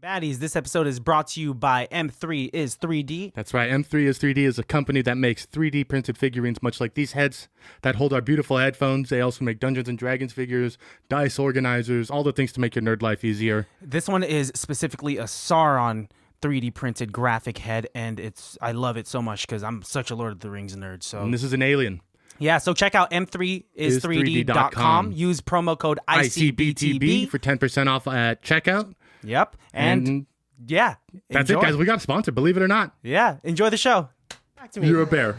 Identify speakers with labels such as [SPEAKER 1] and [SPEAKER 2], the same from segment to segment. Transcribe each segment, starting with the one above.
[SPEAKER 1] Baddies, this episode is brought to you by M3 is 3D.
[SPEAKER 2] That's right. M3 is 3D is a company that makes 3D printed figurines much like these heads that hold our beautiful headphones. They also make Dungeons & Dragons figures, dice organizers, all the things to make your nerd life easier.
[SPEAKER 1] This one is specifically a Sauron 3D printed graphic head, and I love it so much because I'm such a Lord of the Rings nerd. So
[SPEAKER 2] And this is an alien.
[SPEAKER 1] yeah, so check out m3is3d.com. Use promo code ICBTB
[SPEAKER 2] for 10% off at checkout.
[SPEAKER 1] Yep. And yeah.
[SPEAKER 2] That's
[SPEAKER 1] enjoy.
[SPEAKER 2] it, guys. We got a sponsor, believe it or not.
[SPEAKER 1] Yeah. Enjoy the show. Back to me.
[SPEAKER 2] You're a bear.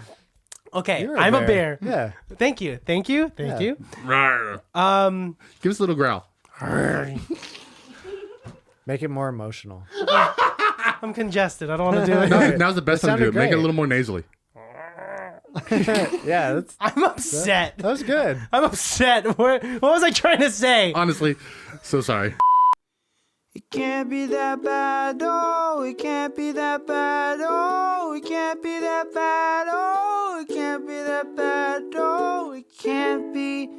[SPEAKER 1] Okay.
[SPEAKER 3] You're
[SPEAKER 1] I'm a bear.
[SPEAKER 3] Yeah.
[SPEAKER 1] Thank you. Thank you. Thank you.
[SPEAKER 2] Give us a little growl.
[SPEAKER 3] Make it more emotional.
[SPEAKER 1] I'm congested. I don't want to do it.
[SPEAKER 2] Now's the best time to do it. Make it a
[SPEAKER 3] great.
[SPEAKER 2] little more nasally.
[SPEAKER 3] Yeah,
[SPEAKER 1] I'm upset.
[SPEAKER 3] that was good.
[SPEAKER 1] I'm upset. What was I trying to say?
[SPEAKER 2] Honestly, so sorry.
[SPEAKER 1] It can't be that bad, oh, it can't be that bad, oh, it can't be that bad, oh, it can't be that bad, oh, it can't be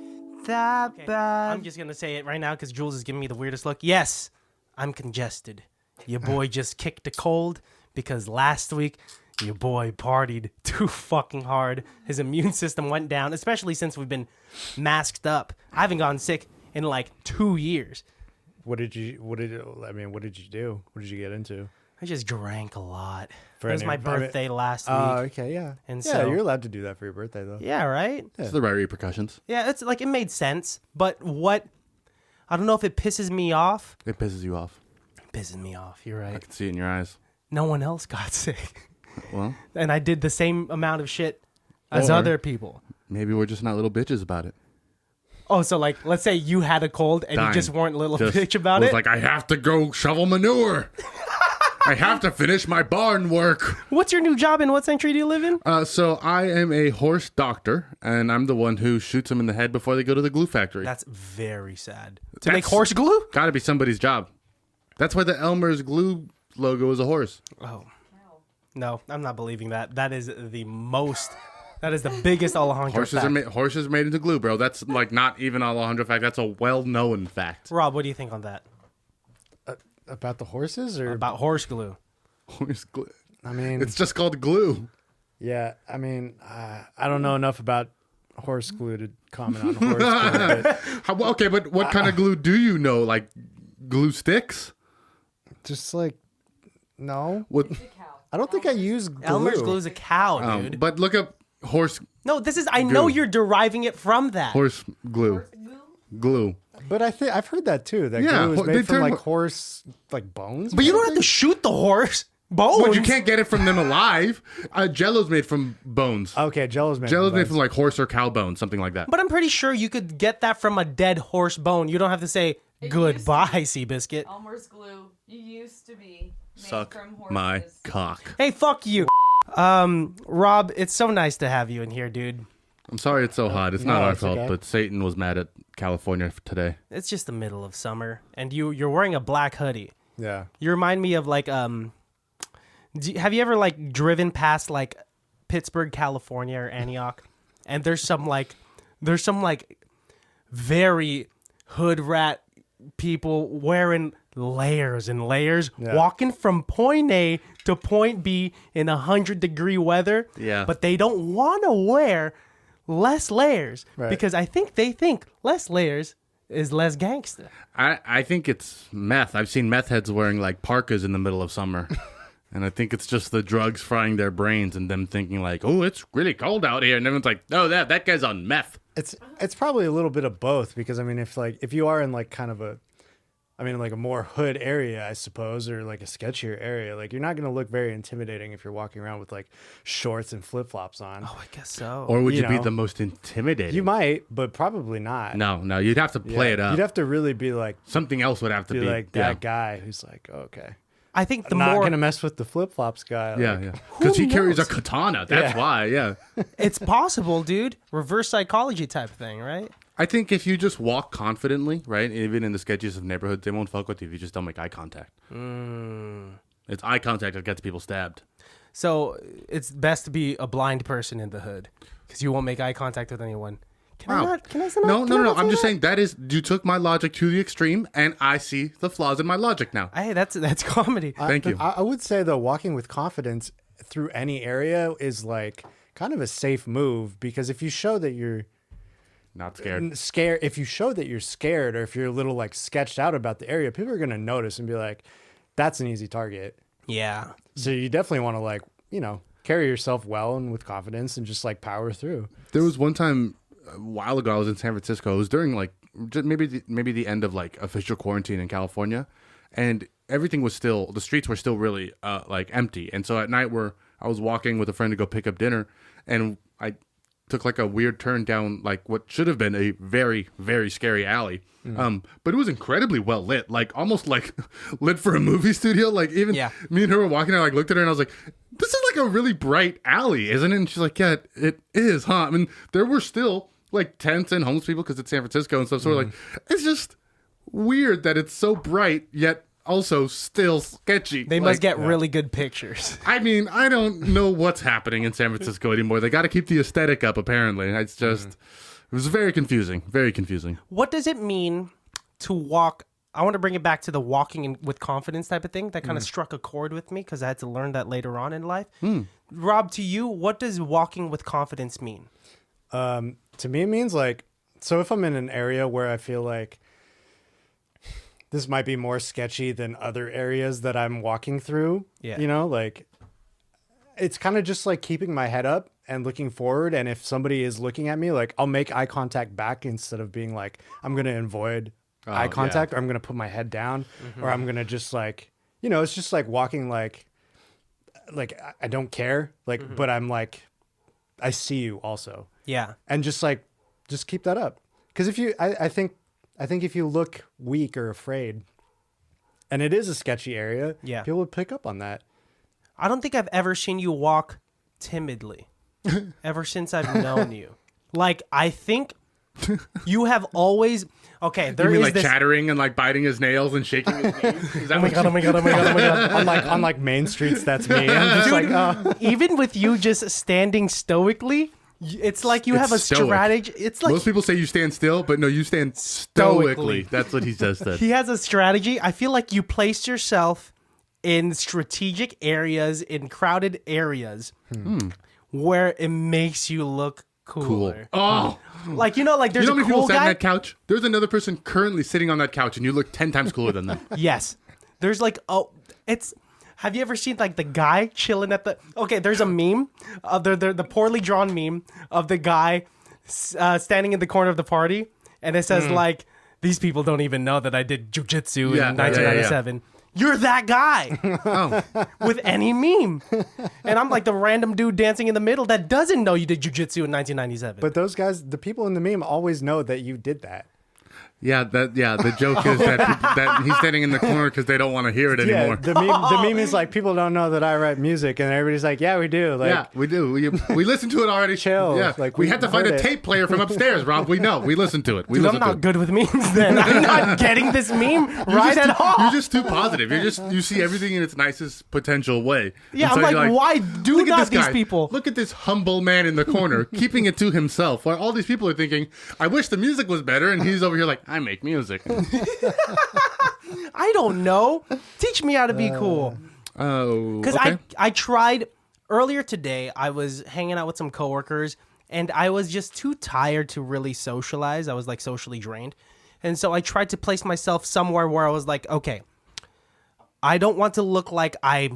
[SPEAKER 1] that bad. I'm just going to say it right now because Jules is giving me the weirdest look. Yes, I'm congested. Your boy just kicked a cold because last week your boy partied too fucking hard. His immune system went down, especially since we've been masked up. I haven't gotten sick in like 2 years.
[SPEAKER 3] What did you do? What did you get into?
[SPEAKER 1] I just drank a lot.
[SPEAKER 3] For
[SPEAKER 1] It was
[SPEAKER 3] any-
[SPEAKER 1] my birthday last week.
[SPEAKER 3] Oh, okay, yeah.
[SPEAKER 1] And
[SPEAKER 3] yeah,
[SPEAKER 1] so-
[SPEAKER 3] you're allowed to do that for your birthday, though.
[SPEAKER 1] Yeah, right?
[SPEAKER 2] It's the right repercussions.
[SPEAKER 1] Yeah, it's like it made sense. But I don't know if it pisses me off.
[SPEAKER 2] It pisses you off.
[SPEAKER 1] It pisses me off. You're
[SPEAKER 2] I
[SPEAKER 1] right.
[SPEAKER 2] can see it in your eyes.
[SPEAKER 1] No one else got sick.
[SPEAKER 2] Well,
[SPEAKER 1] And I did the same amount of shit as
[SPEAKER 2] Or-
[SPEAKER 1] other people.
[SPEAKER 2] maybe we're just not little bitches about it.
[SPEAKER 1] Oh, so like, let's say you had a cold and
[SPEAKER 2] Dying.
[SPEAKER 1] you just weren't little
[SPEAKER 2] Just
[SPEAKER 1] bitch about
[SPEAKER 2] was
[SPEAKER 1] it.
[SPEAKER 2] like, I have to go shovel manure. I have to finish my barn work.
[SPEAKER 1] What's your new job and what century do you live in?
[SPEAKER 2] So I am a horse doctor, and I'm the one who shoots them in the head before they go to the glue factory.
[SPEAKER 1] That's very sad. To make
[SPEAKER 2] That's-
[SPEAKER 1] horse glue?
[SPEAKER 2] Got to be somebody's job. That's why the Elmer's glue logo is a horse.
[SPEAKER 1] Oh. No, I'm not believing that. That is the biggest Alejandro
[SPEAKER 2] Horses
[SPEAKER 1] fact.
[SPEAKER 2] horses are made into glue, bro. That's like not even Alejandro fact. That's a well-known fact.
[SPEAKER 1] Rob, what do you think on that?
[SPEAKER 3] About the horses, or
[SPEAKER 1] About horse glue?
[SPEAKER 2] Horse glue.
[SPEAKER 3] I mean,
[SPEAKER 2] It's just called glue.
[SPEAKER 3] yeah. I mean, I don't know enough about horse glue to comment on horse glue. But
[SPEAKER 2] Okay, but what kind of glue do you know? Like glue sticks?
[SPEAKER 3] just like, no,
[SPEAKER 2] What?
[SPEAKER 3] I don't think I use glue.
[SPEAKER 1] Elmer's glue is a cow, dude.
[SPEAKER 2] But look up horse
[SPEAKER 1] No, I know
[SPEAKER 2] Glue.
[SPEAKER 1] you're deriving it from that.
[SPEAKER 2] horse glue. Glue.
[SPEAKER 3] But I think I've heard that too. That
[SPEAKER 2] Yeah,
[SPEAKER 3] glue is
[SPEAKER 2] they
[SPEAKER 3] made from
[SPEAKER 2] turn-
[SPEAKER 3] like horse, like bones.
[SPEAKER 1] But you don't have to shoot the horse. Bones.
[SPEAKER 2] But you can't get it from them alive. Jello's made from bones.
[SPEAKER 3] Okay, Jello's made.
[SPEAKER 2] Jello's
[SPEAKER 3] from
[SPEAKER 2] made
[SPEAKER 3] bones.
[SPEAKER 2] from like horse or cow bones, something like that.
[SPEAKER 1] But I'm pretty sure you could get that from a dead horse bone. You don't have to say goodbye, Seabiscuit.
[SPEAKER 4] Elmer's glue used to be made
[SPEAKER 2] Suck
[SPEAKER 4] from horses.
[SPEAKER 2] my cock.
[SPEAKER 1] Hey, fuck you. Rob, it's so nice to have you in here, dude.
[SPEAKER 2] I'm sorry it's so hot. It's not our
[SPEAKER 3] it's
[SPEAKER 2] fault,
[SPEAKER 3] okay.
[SPEAKER 2] but Satan was mad at California today.
[SPEAKER 1] It's just the middle of summer, and you're wearing a black hoodie.
[SPEAKER 3] Yeah.
[SPEAKER 1] You remind me of like have you ever like driven past like Pittsburgh, California, or Antioch, and there's some like very hood rat people wearing layers and layers, walking from point A to point B in 100-degree weather.
[SPEAKER 2] Yeah.
[SPEAKER 1] But they don't want to wear less layers because I think they think less layers is less gangster.
[SPEAKER 2] I think it's meth. I've seen meth heads wearing like parkas in the middle of summer. And I think it's just the drugs frying their brains and them thinking like, oh, it's really cold out here. And everyone's like, oh, that guy's on meth.
[SPEAKER 3] It's probably a little bit of both because I mean if you are in like kind of like a more hood area, I suppose, or like a sketchier area, like you're not going to look very intimidating if you're walking around with like shorts and flip-flops on.
[SPEAKER 1] Oh, I guess so.
[SPEAKER 2] Or would you,
[SPEAKER 3] You
[SPEAKER 2] be
[SPEAKER 3] know.
[SPEAKER 2] the most intimidating?
[SPEAKER 3] You might, but probably not.
[SPEAKER 2] No, you'd have to play it up.
[SPEAKER 3] You'd have to really be like
[SPEAKER 2] Something else would have to be.
[SPEAKER 3] like that guy who's like, okay,
[SPEAKER 1] I think the
[SPEAKER 3] I'm not
[SPEAKER 1] more
[SPEAKER 3] gonna mess with the flip-flops guy. Like,
[SPEAKER 2] Yeah. Because he carries a
[SPEAKER 1] knows?
[SPEAKER 2] katana. That's
[SPEAKER 3] Yeah.
[SPEAKER 2] why, yeah.
[SPEAKER 1] it's possible, dude. Reverse psychology type thing, right?
[SPEAKER 2] I think if you just walk confidently, right, even in the sketchiest of neighborhoods, they won't fuck with you if you just don't make eye contact. It's eye contact that gets people stabbed.
[SPEAKER 1] So it's best to be a blind person in the hood because you won't make eye contact with anyone.
[SPEAKER 5] Can I not? Can I not?
[SPEAKER 2] No.
[SPEAKER 5] can I not
[SPEAKER 2] I'm
[SPEAKER 5] say
[SPEAKER 2] just
[SPEAKER 5] that?
[SPEAKER 2] saying that is, you took my logic to the extreme, and I see the flaws in my logic now.
[SPEAKER 5] Hey, that's comedy.
[SPEAKER 2] Thank you.
[SPEAKER 3] I would say though, walking with confidence through any area is like kind of a safe move, because if you show that you're
[SPEAKER 2] Not scared.
[SPEAKER 3] if you show that you're scared, or if you're a little like sketched out about the area, people are going to notice and be like, that's an easy target.
[SPEAKER 5] Yeah.
[SPEAKER 3] So you definitely want to like, carry yourself well and with confidence and just like power through.
[SPEAKER 2] There was one time a while ago I was in San Francisco. It was during like just maybe the end of like official quarantine in California, and everything was still, the streets were still really like empty. And so at night I was walking with a friend to go pick up dinner, and I took like a weird turn down like what should have been a very, very scary alley. But it was incredibly well lit, like almost like lit for a movie studio. Like even me and her were walking, I like looked at her and I was like, this is like a really bright alley, isn't it? And she's like, yeah, it is, huh? I mean, there were still like tents and homeless people because it's San Francisco and stuff. So we're like, it's just weird that it's so bright, yet also still sketchy.
[SPEAKER 5] They must get really good pictures.
[SPEAKER 2] I mean, I don't know what's happening in San Francisco anymore. They got to keep the aesthetic up, apparently. It's just, it was very confusing. Very confusing.
[SPEAKER 5] What does it mean to walk? I want to bring it back to the walking with confidence type of thing. That kind of struck a chord with me because I had to learn that later on in life. Rob, to you, what does walking with confidence mean?
[SPEAKER 3] To me, it means like, so if I'm in an area where I feel like this might be more sketchy than other areas that I'm walking through, like it's kind of just like keeping my head up and looking forward. And if somebody is looking at me, like I'll make eye contact back instead of being like, I'm going to avoid eye contact, or I'm going to put my head down, or I'm going to just like, it's just like walking like I don't care, like, but I'm like, I see you also.
[SPEAKER 5] Yeah.
[SPEAKER 3] And just keep that up. Because if you, I think if you look weak or afraid, and it is a sketchy area, people would pick up on that.
[SPEAKER 5] I don't think I've ever seen you walk timidly ever since I've known you. Like, I think you have always, okay, there
[SPEAKER 2] You mean
[SPEAKER 5] is
[SPEAKER 2] like
[SPEAKER 5] this...
[SPEAKER 2] chattering and like biting his nails and shaking his knees? Is that
[SPEAKER 5] Oh my god, oh my god, oh my god, oh my god.
[SPEAKER 3] on like main streets, that's me. I'm just like, oh.
[SPEAKER 5] Even with you just standing stoically, it's like you have a
[SPEAKER 2] stoic.
[SPEAKER 5] strategy. It's like
[SPEAKER 2] Most people say you stand still, but no, you stand stoically. That's what he just said.
[SPEAKER 5] he has a strategy. I feel like you placed yourself in strategic areas, in crowded areas, where it makes you look cooler.
[SPEAKER 2] Oh,
[SPEAKER 5] Like, like there's
[SPEAKER 2] you know how
[SPEAKER 5] a
[SPEAKER 2] many people
[SPEAKER 5] cool
[SPEAKER 2] sat on
[SPEAKER 5] guy.
[SPEAKER 2] that couch? There's another person currently sitting on that couch, and you look 10 times cooler than them.
[SPEAKER 5] Yes. There's like, have you ever seen like the guy chilling at the, okay, there's a meme of the poorly drawn meme of the guy standing in the corner of the party. And it says like, these people don't even know that I did jujitsu in 1997. You're that guy with any meme. And I'm like the random dude dancing in the middle that doesn't know you did jujitsu in 1997.
[SPEAKER 3] But those guys, the people in the meme always know that you did that.
[SPEAKER 2] The joke is that he's standing in the corner because they don't want to hear it anymore.
[SPEAKER 3] The meme is like, people don't know that I write music, and everybody's like, yeah, we do. Like,
[SPEAKER 2] Yeah, we do. We listened to it already.
[SPEAKER 3] Chill.
[SPEAKER 2] Yeah,
[SPEAKER 3] Like,
[SPEAKER 2] we
[SPEAKER 3] we
[SPEAKER 2] had to find a
[SPEAKER 3] heard it.
[SPEAKER 2] tape player from upstairs, Rob. We know. We listened to it. We
[SPEAKER 5] Dude, I'm
[SPEAKER 2] listened to
[SPEAKER 5] not
[SPEAKER 2] it.
[SPEAKER 5] good with memes then. I'm not getting this meme right at all.
[SPEAKER 2] You're just too positive. You see everything in its nicest potential way.
[SPEAKER 5] Yeah,
[SPEAKER 2] And
[SPEAKER 5] I'm
[SPEAKER 2] so you're
[SPEAKER 5] like, why do
[SPEAKER 2] look at
[SPEAKER 5] not
[SPEAKER 2] this
[SPEAKER 5] these
[SPEAKER 2] guy.
[SPEAKER 5] people?
[SPEAKER 2] Look at this humble man in the corner, keeping it to himself. While all these people are thinking, I wish the music was better, and he's over here like, I make music.
[SPEAKER 5] I don't know. Teach me how to be cool.
[SPEAKER 2] Oh,
[SPEAKER 5] Because
[SPEAKER 2] okay.
[SPEAKER 5] I tried earlier today. I was hanging out with some coworkers, and I was just too tired to really socialize. I was like socially drained, and so I tried to place myself somewhere where I was like, okay, I don't want to look like I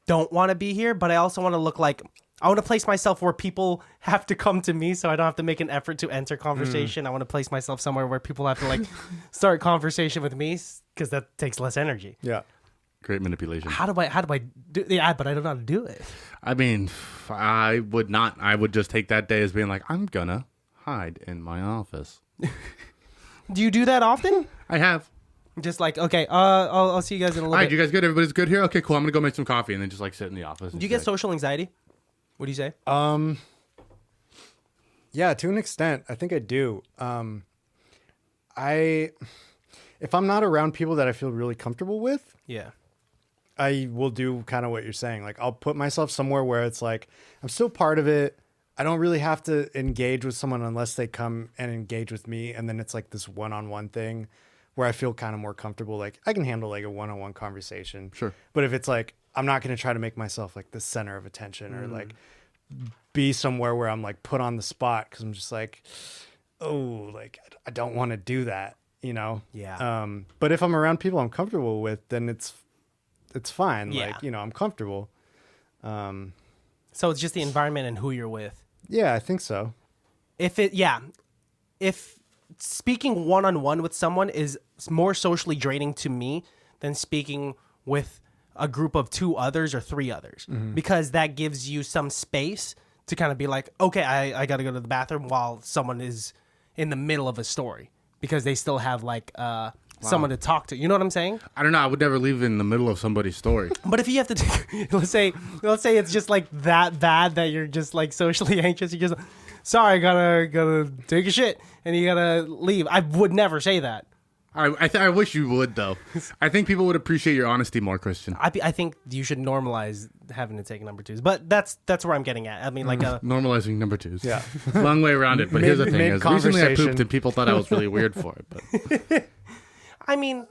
[SPEAKER 5] don't want to be here, but I also want to look like I want to place myself where people have to come to me, so I don't have to make an effort to enter conversation. I want to place myself somewhere where people have to like start conversation with me, because that takes less energy.
[SPEAKER 3] yeah.
[SPEAKER 2] Great manipulation.
[SPEAKER 5] How do I do? Yeah, but I don't know how to do it.
[SPEAKER 2] I mean, I would not. I would just take that day as being like, I'm gonna hide in my office.
[SPEAKER 5] Do you do that often?
[SPEAKER 2] I have.
[SPEAKER 5] Just like, okay, I'll see you guys in a
[SPEAKER 2] All
[SPEAKER 5] little
[SPEAKER 2] right,
[SPEAKER 5] bit.
[SPEAKER 2] you guys good? Everybody's good here? Okay, cool. I'm gonna go make some coffee and then just like sit in the office.
[SPEAKER 5] Do you get social anxiety? What do you say?
[SPEAKER 3] Yeah, to an extent, I think I do. If I'm not around people that I feel really comfortable with,
[SPEAKER 5] Yeah.
[SPEAKER 3] I will do kind of what you're saying. Like, I'll put myself somewhere where it's like, I'm still part of it. I don't really have to engage with someone unless they come and engage with me. And then it's like this one-on-one thing where I feel kind of more comfortable. Like I can handle like a one-on-one conversation.
[SPEAKER 2] Sure.
[SPEAKER 3] But if it's like, I'm not going to try to make myself like the center of attention or like be somewhere where I'm like put on the spot. Cause I'm just like, oh, like I don't want to do that, you know?
[SPEAKER 5] Yeah.
[SPEAKER 3] But if I'm around people I'm comfortable with, then it's fine.
[SPEAKER 5] Yeah.
[SPEAKER 3] Like, you know, I'm comfortable.
[SPEAKER 5] So it's just the environment and who you're with.
[SPEAKER 3] Yeah, I think so.
[SPEAKER 5] If speaking one-on-one with someone is more socially draining to me than speaking with a group of 2 others or 3 others, because that gives you some space to kind of be like, okay, I got to go to the bathroom while someone is in the middle of a story because they still have like someone to talk to. You know what I'm saying?
[SPEAKER 2] I don't know. I would never leave in the middle of somebody's story.
[SPEAKER 5] But if you have to take, let's say it's just like that bad that you're just like socially anxious, you just, sorry, gotta take a shit and you gotta leave. I would never say that.
[SPEAKER 2] I wish you would, though. I think people would appreciate your honesty more, Christian.
[SPEAKER 5] I think you should normalize having to take number 2s, but that's where I'm getting at. I mean, like
[SPEAKER 2] Normalizing number 2s.
[SPEAKER 3] Yeah.
[SPEAKER 2] Long way around it. But here's the thing. Is recently I pooped and people thought I was really weird for it. But
[SPEAKER 5] I mean,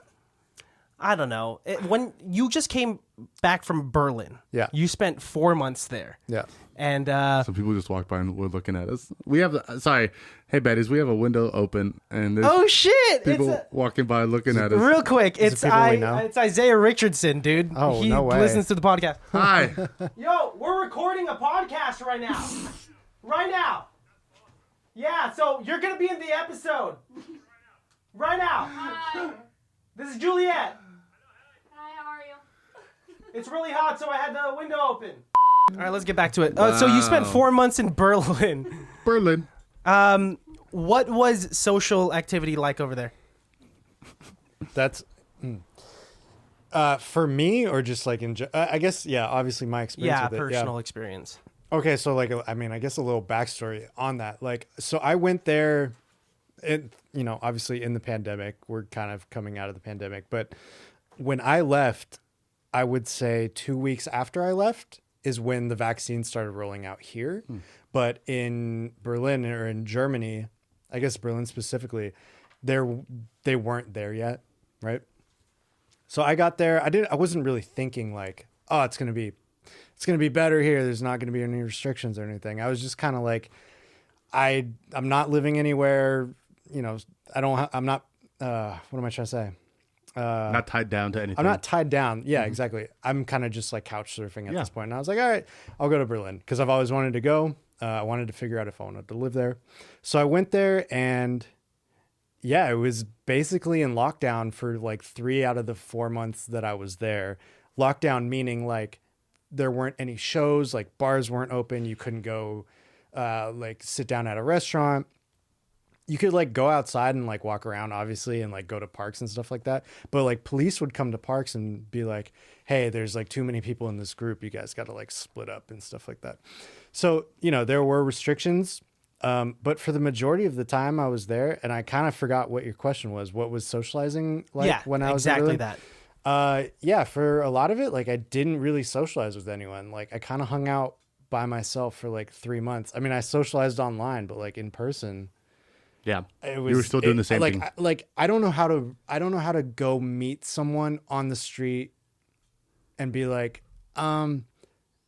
[SPEAKER 5] I don't know. When you just came back from Berlin,
[SPEAKER 3] Yeah.
[SPEAKER 5] you spent 4 months there.
[SPEAKER 3] Yeah.
[SPEAKER 2] some
[SPEAKER 5] And
[SPEAKER 2] people just walked by and were looking at us. We have sorry. Hey, baddies, we have a window open and there's
[SPEAKER 5] oh shit!
[SPEAKER 2] people walking by looking at us.
[SPEAKER 5] Real quick, it's
[SPEAKER 3] people we know?
[SPEAKER 5] it's Isaiah Richardson, dude.
[SPEAKER 3] Oh,
[SPEAKER 5] he
[SPEAKER 3] no way.
[SPEAKER 5] listens to the podcast.
[SPEAKER 2] Hi.
[SPEAKER 5] Yo, we're recording a podcast right now. Right now. Yeah, so you're gonna be in the episode. Right now.
[SPEAKER 4] Hi.
[SPEAKER 5] This is Juliet.
[SPEAKER 4] Hi, how are you?
[SPEAKER 5] It's really hot, so I had the window open. All right, let's get back to it. So you spent 4 months in Berlin.
[SPEAKER 2] Berlin.
[SPEAKER 5] What was social activity like over there?
[SPEAKER 3] That's for me or just like I guess, yeah, obviously my experience
[SPEAKER 5] Yeah,
[SPEAKER 3] with it.
[SPEAKER 5] personal experience.
[SPEAKER 3] Okay, so like I mean, I guess a little backstory on that. Like, so I went there, you know, obviously in the pandemic. We're kind of coming out of the pandemic, but when I left, I would say 2 weeks after I left is when the vaccine started rolling out here. But in Berlin or in Germany, I guess Berlin specifically, they weren't there yet, right? So I got there. I wasn't really thinking like, oh, it's gonna be better here. There's not gonna be any restrictions or anything. I was just kind of like, I'm not living anywhere. You know, I'm not. What am I trying to say?
[SPEAKER 2] Not tied down to anything.
[SPEAKER 3] I'm not tied down. Yeah, exactly. I'm kind of just like couch surfing at this point. And I was like, all right, I'll go to Berlin because I've always wanted to go. I wanted to figure out if I wanted to live there. So I went there and yeah, it was basically in lockdown for like 3 out of the 4 months that I was there. Lockdown meaning like there weren't any shows, like bars weren't open. You couldn't go like sit down at a restaurant. You could like go outside and like walk around obviously and like go to parks and stuff like that. But like police would come to parks and be like, hey, there's like too many people in this group. You guys got to like split up and stuff like that. So, you know, there were restrictions. But for the majority of the time I was there, and I kind of forgot what your question was, what was socializing like when I was
[SPEAKER 5] exactly
[SPEAKER 3] in Berlin?
[SPEAKER 5] that.
[SPEAKER 3] Yeah, for a lot of it, like I didn't really socialize with anyone. Like I kind of hung out by myself for like 3 months. I mean, I socialized online, but like in person,
[SPEAKER 2] Yeah.
[SPEAKER 3] it was,
[SPEAKER 2] You were still doing the same
[SPEAKER 3] like,
[SPEAKER 2] thing.
[SPEAKER 3] I don't know how to go meet someone on the street and be like,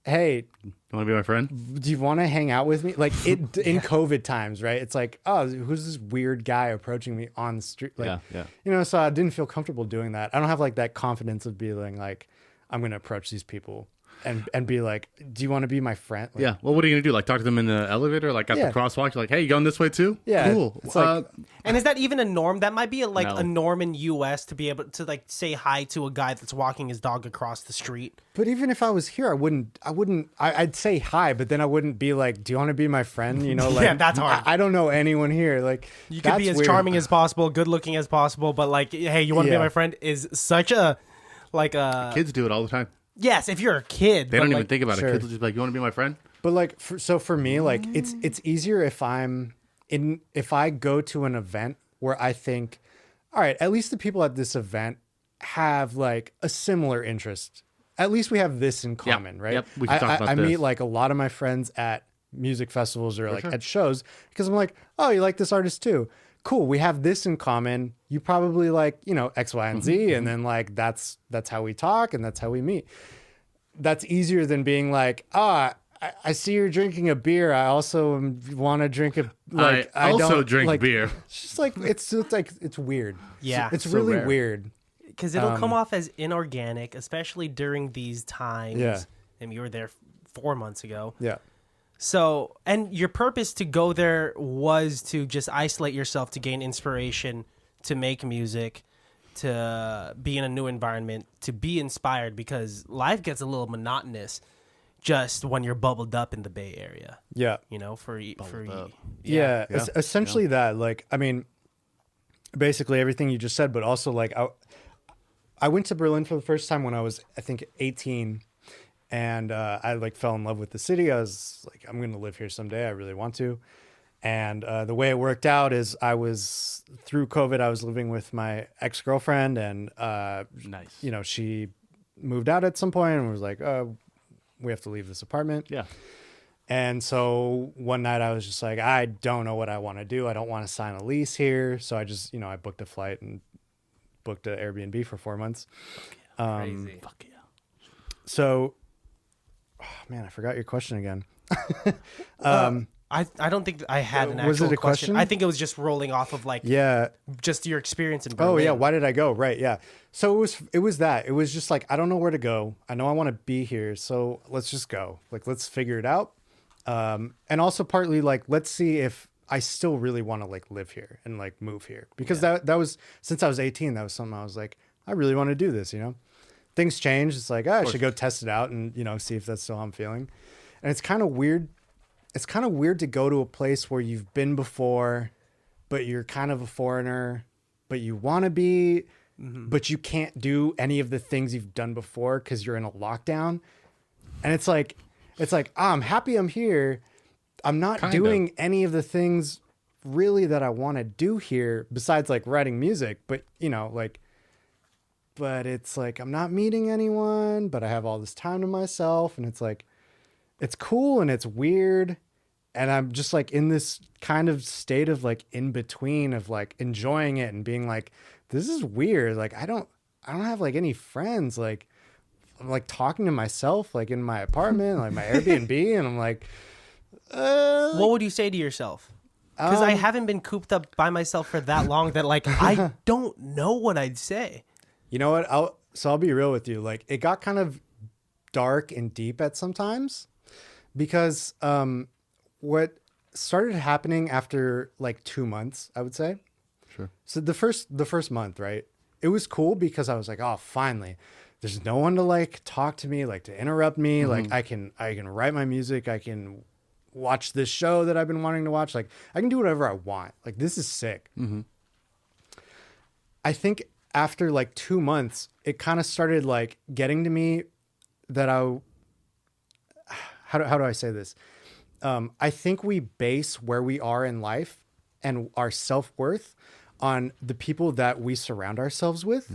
[SPEAKER 3] hey,
[SPEAKER 2] You want to be my friend?
[SPEAKER 3] do you want to hang out with me? Like in COVID times, right? It's like, oh, who's this weird guy approaching me on the street? Like,
[SPEAKER 2] Yeah.
[SPEAKER 3] you know, so I didn't feel comfortable doing that. I don't have like that confidence of being like, I'm going to approach these people and be like, do you want to be my friend? Like,
[SPEAKER 2] Yeah. Well, what are you going to do? Like talk to them in the elevator? Like at
[SPEAKER 3] Yeah.
[SPEAKER 2] the crosswalk? You're like, hey, you going this way too?
[SPEAKER 3] Yeah,
[SPEAKER 2] Cool.
[SPEAKER 3] it's like-
[SPEAKER 5] And is that even a norm? That might be
[SPEAKER 2] No.
[SPEAKER 5] a norm in US to be able to like say hi to a guy that's walking his dog across the street.
[SPEAKER 3] But even if I was here, I'd say hi, but then I wouldn't be like, do you want to be my friend? You know, like,
[SPEAKER 5] Yeah, that's hard.
[SPEAKER 3] I don't know anyone here. Like
[SPEAKER 5] You could be as charming as possible, good looking as possible, but like, hey, you want to be
[SPEAKER 3] Yeah.
[SPEAKER 5] my friend is such a like a
[SPEAKER 2] Kids do it all the time.
[SPEAKER 5] yes, if you're a kid.
[SPEAKER 2] They
[SPEAKER 5] but
[SPEAKER 2] don't even
[SPEAKER 5] like,
[SPEAKER 2] think about
[SPEAKER 3] sure.
[SPEAKER 2] it. Kids will just be like, you want to be my friend?
[SPEAKER 3] But like, so for me, like it's easier if if I go to an event where I think, all right, at least the people at this event have like a similar interest. At least we have this in common, right?
[SPEAKER 2] yep, we can talk about
[SPEAKER 3] I meet
[SPEAKER 2] this.
[SPEAKER 3] like a lot of my friends at music festivals or like
[SPEAKER 2] sure.
[SPEAKER 3] at shows because I'm like, oh, you like this artist too. Cool. We have this in common. You probably like, you know, X, Y, and Z. And then like, that's how we talk and that's how we meet. That's easier than being like, I see you're drinking a beer. I also want to drink a, like,
[SPEAKER 2] I also
[SPEAKER 3] don't
[SPEAKER 2] drink
[SPEAKER 3] like,
[SPEAKER 2] beer.
[SPEAKER 3] It's just like, it's weird.
[SPEAKER 5] Yeah.
[SPEAKER 3] It's
[SPEAKER 2] So
[SPEAKER 3] really
[SPEAKER 2] rare.
[SPEAKER 3] weird.
[SPEAKER 5] Because it'll come off as inorganic, especially during these times.
[SPEAKER 3] Yeah.
[SPEAKER 5] And you were there 4 months ago.
[SPEAKER 3] Yeah.
[SPEAKER 5] So, and your purpose to go there was to just isolate yourself to gain inspiration, to make music, to be in a new environment, to be inspired, because life gets a little monotonous just when you're bubbled up in the Bay Area.
[SPEAKER 3] Yeah.
[SPEAKER 5] You know,
[SPEAKER 2] up.
[SPEAKER 3] Yeah.
[SPEAKER 2] Yeah.
[SPEAKER 3] Essentially that, like, I mean, basically everything you just said, but also like, I went to Berlin for the first time when I was, I think, 18. And I like fell in love with the city. I was like, I'm going to live here someday. I really want to. And the way it worked out is through COVID, I was living with my ex-girlfriend and,
[SPEAKER 2] Nice.
[SPEAKER 3] you know, she moved out at some point and was like, we have to leave this apartment.
[SPEAKER 2] Yeah.
[SPEAKER 3] And so one night I was just like, I don't know what I want to do. I don't want to sign a lease here. So I just, you know, I booked a flight and booked an Airbnb for 4 months.
[SPEAKER 5] Crazy.
[SPEAKER 2] Fuck yeah.
[SPEAKER 3] So, oh, man, I forgot your question again.
[SPEAKER 5] I don't think I had an actual
[SPEAKER 3] Was it a question?
[SPEAKER 5] I think it was just rolling off of like
[SPEAKER 3] Yeah.
[SPEAKER 5] just your experience in Berlin.
[SPEAKER 3] Oh yeah. Why did I go? Right. Yeah. So it was that. It was just like, I don't know where to go. I know I want to be here. So let's just go. Like, let's figure it out. And also partly like, let's see if I still really want to like live here and like move here, because that was, since I was 18, that was something I was like, I really want to do this, you know. Things change. It's like, I should go test it out and, you know, see if that's still how I'm feeling. And it's kind of weird. It's kind of weird to go to a place where you've been before, but you're kind of a foreigner, but you want to be, but you can't do any of the things you've done before because you're in a lockdown. And it's like, I'm happy I'm here. I'm not doing any of the things really that I want to do here besides like writing music, but you know, like, but it's like, I'm not meeting anyone, but I have all this time to myself. And it's like, it's cool and it's weird. And I'm just like in this kind of state of like in between of like enjoying it and being like, this is weird. Like, I don't have like any friends. Like, I'm like talking to myself, like in my apartment, like my Airbnb. And I'm like,
[SPEAKER 5] What would you say to yourself? Because I haven't been cooped up by myself for that long that like I don't know what I'd say.
[SPEAKER 3] you know what? I'll be real with you. Like, it got kind of dark and deep at sometimes because, what started happening after like 2 months, I would say.
[SPEAKER 2] Sure.
[SPEAKER 3] So the first month, right? It was cool because I was like, oh, finally, there's no one to like talk to me, like to interrupt me. Like I can write my music. I can watch this show that I've been wanting to watch. Like I can do whatever I want. Like this is sick. I think after like 2 months, it kind of started like getting to me that how do I say this? I think we base where we are in life and our self-worth on the people that we surround ourselves with.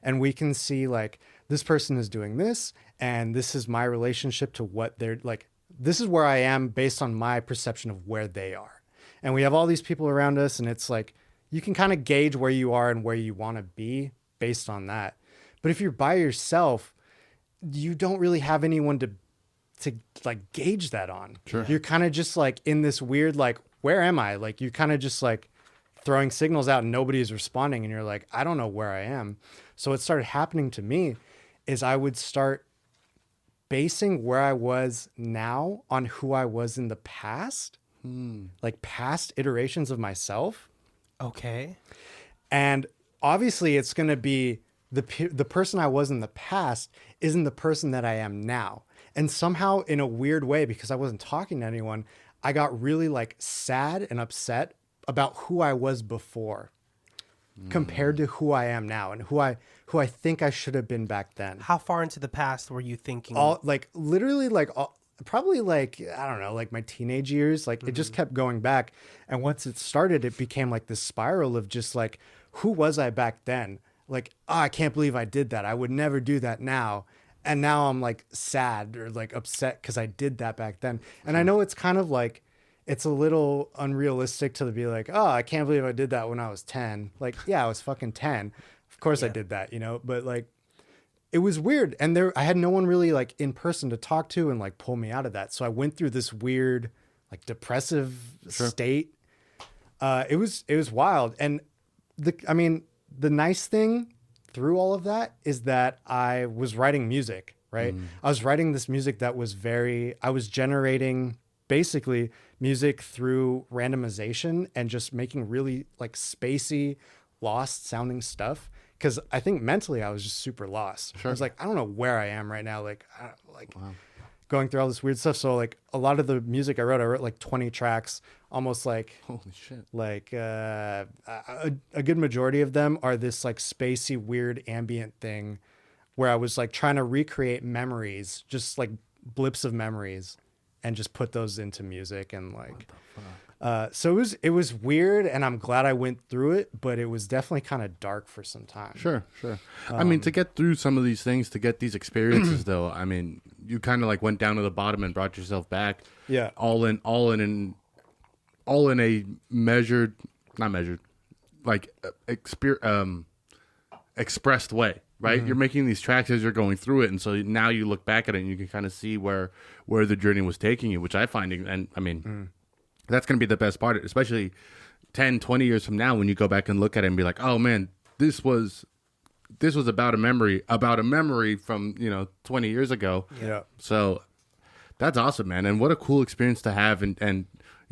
[SPEAKER 3] And we can see like, this person is doing this, and this is my relationship to what they're like. This is where I am based on my perception of where they are. And we have all these people around us, and it's like, you can kind of gauge where you are and where you want to be based on that. But if you're by yourself, you don't really have anyone to like gauge that on.
[SPEAKER 2] Sure.
[SPEAKER 3] You're kind of just like in this weird, like, where am I? Like, you're kind of just like throwing signals out and nobody is responding. And you're like, I don't know where I am. So what started happening to me is I would start basing where I was now on who I was in the past, like past iterations of myself.
[SPEAKER 5] Okay.
[SPEAKER 3] And obviously it's going to be the person I was in the past isn't the person that I am now. And somehow in a weird way, because I wasn't talking to anyone, I got really like sad and upset about who I was before compared to who I am now and who I think I should have been back then.
[SPEAKER 5] How far into the past were you thinking?
[SPEAKER 3] All like literally like probably like, I don't know, like my teenage years, like it just kept going back. And once it started, it became like this spiral of just like, who was I back then? Like, oh, I can't believe I did that. I would never do that now. and now I'm like sad or like upset because I did that back then. And I know it's kind of like, it's a little unrealistic to be like, oh, I can't believe I did that when I was 10. Like, yeah, I was fucking 10. Of course I did that, you know, but like, it was weird. And I had no one really like in person to talk to and like pull me out of that. So I went through this weird, like depressive state. It was wild. And the nice thing through all of that is that I was writing music, right? I was writing this music that was I was generating basically music through randomization and just making really like spacey, lost sounding stuff. Cause I think mentally I was just super lost. I was like, I don't know where I am right now. Like, going through all this weird stuff. So like a lot of the music I wrote like 20 tracks, almost like,
[SPEAKER 2] holy shit.
[SPEAKER 3] Like a good majority of them are this like spacey, weird ambient thing where I was like trying to recreate memories, just like blips of memories, and just put those into music. And like, so it was weird, and I'm glad I went through it, but it was definitely kind of dark for some time.
[SPEAKER 2] Sure. I mean, to get through some of these things, to get these experiences, though, I mean, you kind of like went down to the bottom and brought yourself back.
[SPEAKER 3] Yeah.
[SPEAKER 2] All in a not measured, like expressed way, right? You're making these tracks as you're going through it, and so now you look back at it and you can kind of see where the journey was taking you, which I find, and I mean. That's going to be the best part, especially 10, 20 years from now when you go back and look at it and be like, oh, man, this was about a memory from, 20 years ago.
[SPEAKER 3] Yeah.
[SPEAKER 2] So that's awesome, man. And what a cool experience to have. And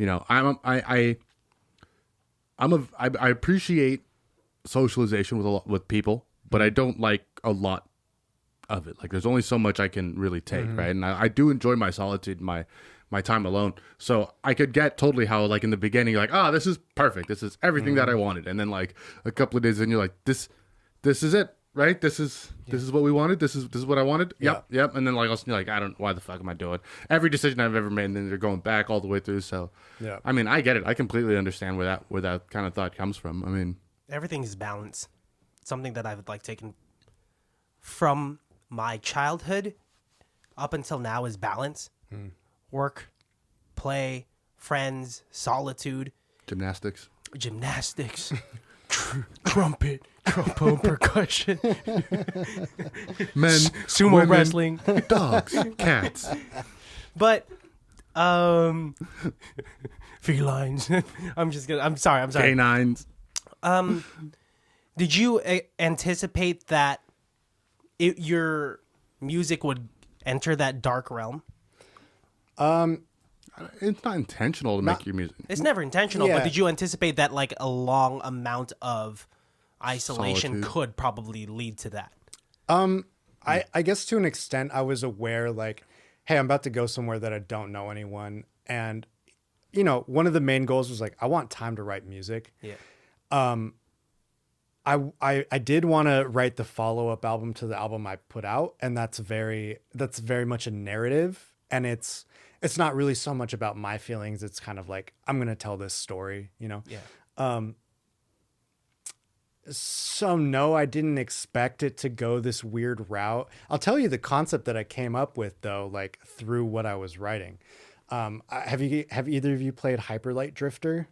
[SPEAKER 2] I appreciate socialization with people, but I don't like a lot of it. Like there's only so much I can really take, right? And I do enjoy my solitude, my time alone. So I could get totally how like in the beginning, you're like, oh, this is perfect. This is everything that I wanted. And then like a couple of days in, you're like, this is it, right? This is what we wanted. This is what I wanted. Yep. And then like, also, you're like, why the fuck am I doing every decision I've ever made? And then you're going back all the way through. So yeah, I mean, I get it. I completely understand where that kind of thought comes from. I mean,
[SPEAKER 5] everything is balance. Something that I've like taken from my childhood up until now is balance. Work, play, friends, solitude,
[SPEAKER 2] gymnastics,
[SPEAKER 5] trumpet, trombone, percussion,
[SPEAKER 2] men,
[SPEAKER 5] sumo
[SPEAKER 2] women,
[SPEAKER 5] wrestling,
[SPEAKER 2] dogs, cats.
[SPEAKER 5] But felines. I'm sorry.
[SPEAKER 2] Canines.
[SPEAKER 5] Did you anticipate that your music would enter that dark realm?
[SPEAKER 2] It's not intentional to make your music.
[SPEAKER 5] It's never intentional,
[SPEAKER 3] Yeah.
[SPEAKER 5] but did you anticipate that like a long amount of isolation
[SPEAKER 2] Solitude.
[SPEAKER 5] could probably lead to that?
[SPEAKER 3] I guess to an extent I was aware like, hey, I'm about to go somewhere that I don't know anyone. And, one of the main goals was like, I want time to write music.
[SPEAKER 5] Yeah.
[SPEAKER 3] I did want to write the follow-up album to the album I put out. And that's very much a narrative. And it's not really so much about my feelings. It's kind of like, I'm going to tell this story,
[SPEAKER 5] Yeah.
[SPEAKER 3] So no, I didn't expect it to go this weird route. I'll tell you the concept that I came up with though, like through what I was writing. Have either of you played Hyper Light Drifter?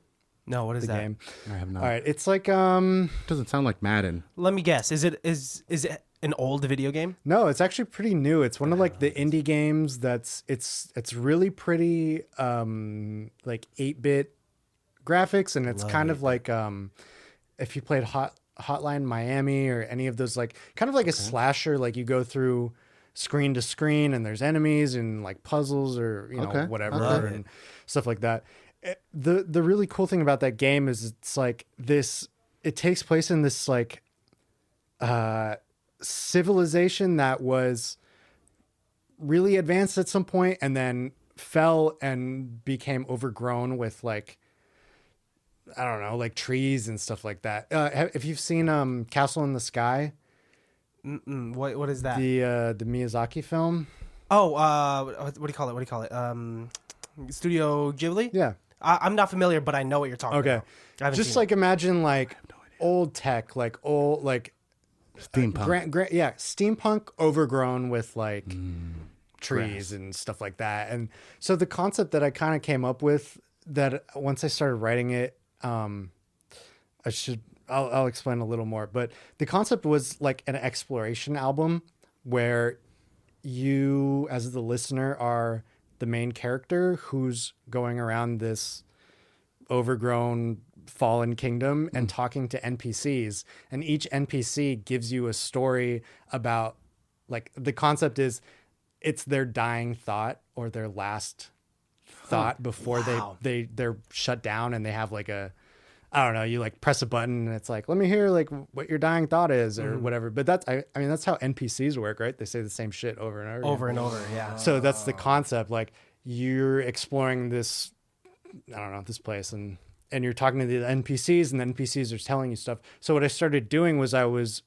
[SPEAKER 5] No, what is
[SPEAKER 3] The
[SPEAKER 5] that?
[SPEAKER 3] game.
[SPEAKER 2] I have not.
[SPEAKER 3] All right, it's like
[SPEAKER 2] Doesn't sound like Madden.
[SPEAKER 5] Let me guess. Is it an old video game?
[SPEAKER 3] no, it's actually pretty new. It's one of like the indie games it's really pretty like 8-bit graphics, and it's kind of like if you played Hotline Miami or any of those, like kind of like a slasher, like you go through screen to screen and there's enemies and like puzzles or whatever and stuff like that. The really cool thing about that game is it's like this, it takes place in this like civilization that was really advanced at some point and then fell and became overgrown with like, I don't know, like trees and stuff like that. If you've seen Castle in the Sky,
[SPEAKER 5] What is that?
[SPEAKER 3] the Miyazaki film.
[SPEAKER 5] Oh, what do you call it? Studio Ghibli?
[SPEAKER 3] Yeah.
[SPEAKER 5] I'm not familiar, but I know what you're talking about.
[SPEAKER 3] Okay.
[SPEAKER 5] I haven't
[SPEAKER 3] Just
[SPEAKER 5] seen
[SPEAKER 3] like imagine like old tech, like old, like
[SPEAKER 2] Steampunk.
[SPEAKER 3] yeah, steampunk overgrown with like trees
[SPEAKER 2] grass.
[SPEAKER 3] and stuff like that. And so the concept that I kind of came up with, that once I started writing it, I'll explain a little more, but the concept was like an exploration album where you as the listener are the main character who's going around this overgrown fallen kingdom and talking to NPCs, and each NPC gives you a story about, like, the concept is it's their dying thought or their last thought before they're shut down, and they have like a, I don't know, you like press a button and it's like, let me hear like what your dying thought is or whatever. But that's, I mean, that's how NPCs work, right? They say the same shit over and over.
[SPEAKER 5] Over and over, yeah.
[SPEAKER 3] So that's the concept. Like, you're exploring this, I don't know, this place, and you're talking to the NPCs, and the NPCs are telling you stuff. So what I started doing was I was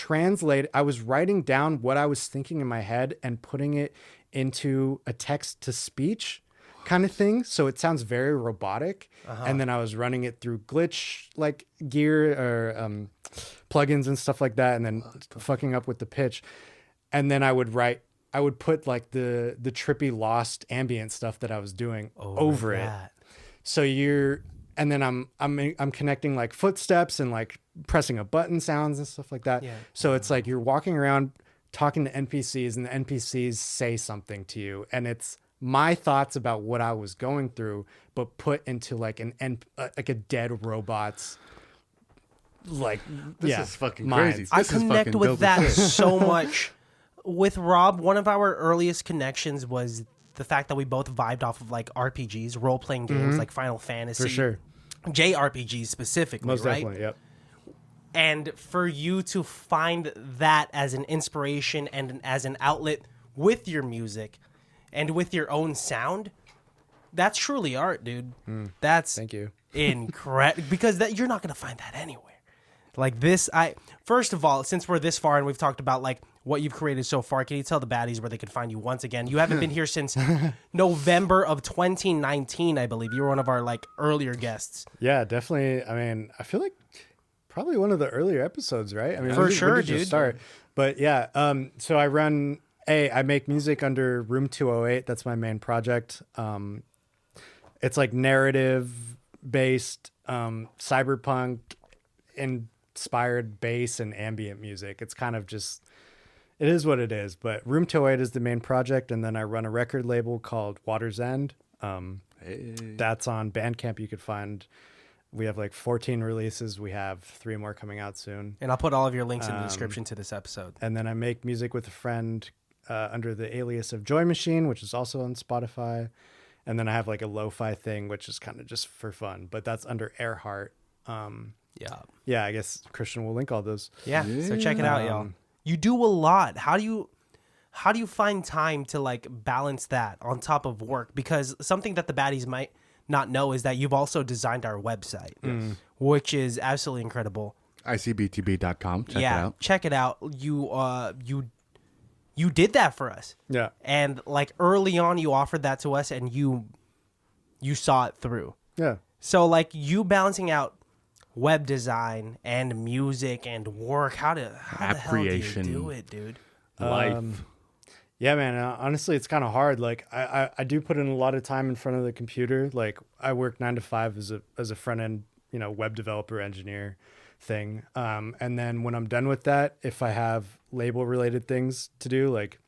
[SPEAKER 3] writing down what I was thinking in my head and putting it into a text to speech kind of thing. So it sounds very robotic. And then I was running it through glitch like gear or plugins and stuff like that, and then fucking up with the pitch. And then I would put like the trippy lost ambient stuff that I was doing over it. So and then I'm connecting like footsteps and like pressing a button sounds and stuff like that.
[SPEAKER 5] Yeah.
[SPEAKER 3] So it's like you're walking around talking to NPCs, and the NPCs say something to you, and it's my thoughts about what I was going through, but put into like like a dead robot's like,
[SPEAKER 2] This is fucking
[SPEAKER 3] mind.
[SPEAKER 2] crazy.
[SPEAKER 5] I
[SPEAKER 2] This is
[SPEAKER 5] connect
[SPEAKER 2] fucking
[SPEAKER 5] with
[SPEAKER 2] dope
[SPEAKER 5] that
[SPEAKER 2] as shit.
[SPEAKER 5] so much. With Rob, one of our earliest connections was the fact that we both vibed off of like RPGs, role-playing games like Final Fantasy.
[SPEAKER 3] For sure.
[SPEAKER 5] JRPGs specifically,
[SPEAKER 3] Most
[SPEAKER 5] right?
[SPEAKER 3] definitely. Yep.
[SPEAKER 5] And for you to find that as an inspiration and as an outlet with your music and with your own sound, that's truly art, dude. That's
[SPEAKER 3] Thank you.
[SPEAKER 5] incredible, because you're not going to find that anywhere. Like this, first of all, since we're this far and we've talked about like what you've created so far, can you tell the baddies where they can find you once again? You haven't been here since November of 2019, I believe. You were one of our like earlier guests.
[SPEAKER 3] Yeah, definitely. I mean, I feel like probably one of the earlier episodes, right? I mean,
[SPEAKER 5] For
[SPEAKER 3] when
[SPEAKER 5] sure,
[SPEAKER 3] did you
[SPEAKER 5] dude.
[SPEAKER 3] start? But yeah, so I make music under Room 208. That's my main project. It's like narrative based, cyberpunk inspired bass and ambient music. It's kind of just, it is what it is. But Room 208 is the main project, and then I run a record label called Water's End. That's on Bandcamp. You could find, we have like 14 releases. We have 3 more coming out soon.
[SPEAKER 5] And I'll put all of your links in the description to this episode.
[SPEAKER 3] And then I make music with a friend under the alias of Joy Machine, which is also on Spotify. And then I have like a lo-fi thing, which is kind of just for fun, but that's under Earhart. Yeah, I guess Christian will link all those.
[SPEAKER 5] Yeah. So check it out, y'all. You do a lot. How do you find time to like balance that on top of work? Because something that the baddies might not know is that you've also designed our website, which is absolutely incredible.
[SPEAKER 2] ICBTB.com. Check it out.
[SPEAKER 5] Check it out. You did that for us.
[SPEAKER 3] Yeah.
[SPEAKER 5] And like early on you offered that to us and you saw it through.
[SPEAKER 3] Yeah.
[SPEAKER 5] So like you balancing out web design and music and work, how the hell
[SPEAKER 2] creation.
[SPEAKER 5] do you do it, dude?
[SPEAKER 2] Life.
[SPEAKER 3] Yeah, man. Honestly, it's kind of hard. Like I do put in a lot of time in front of the computer. Like I work 9 to 5 as a front end, web developer engineer thing. And then when I'm done with that, if I have label related things to do, like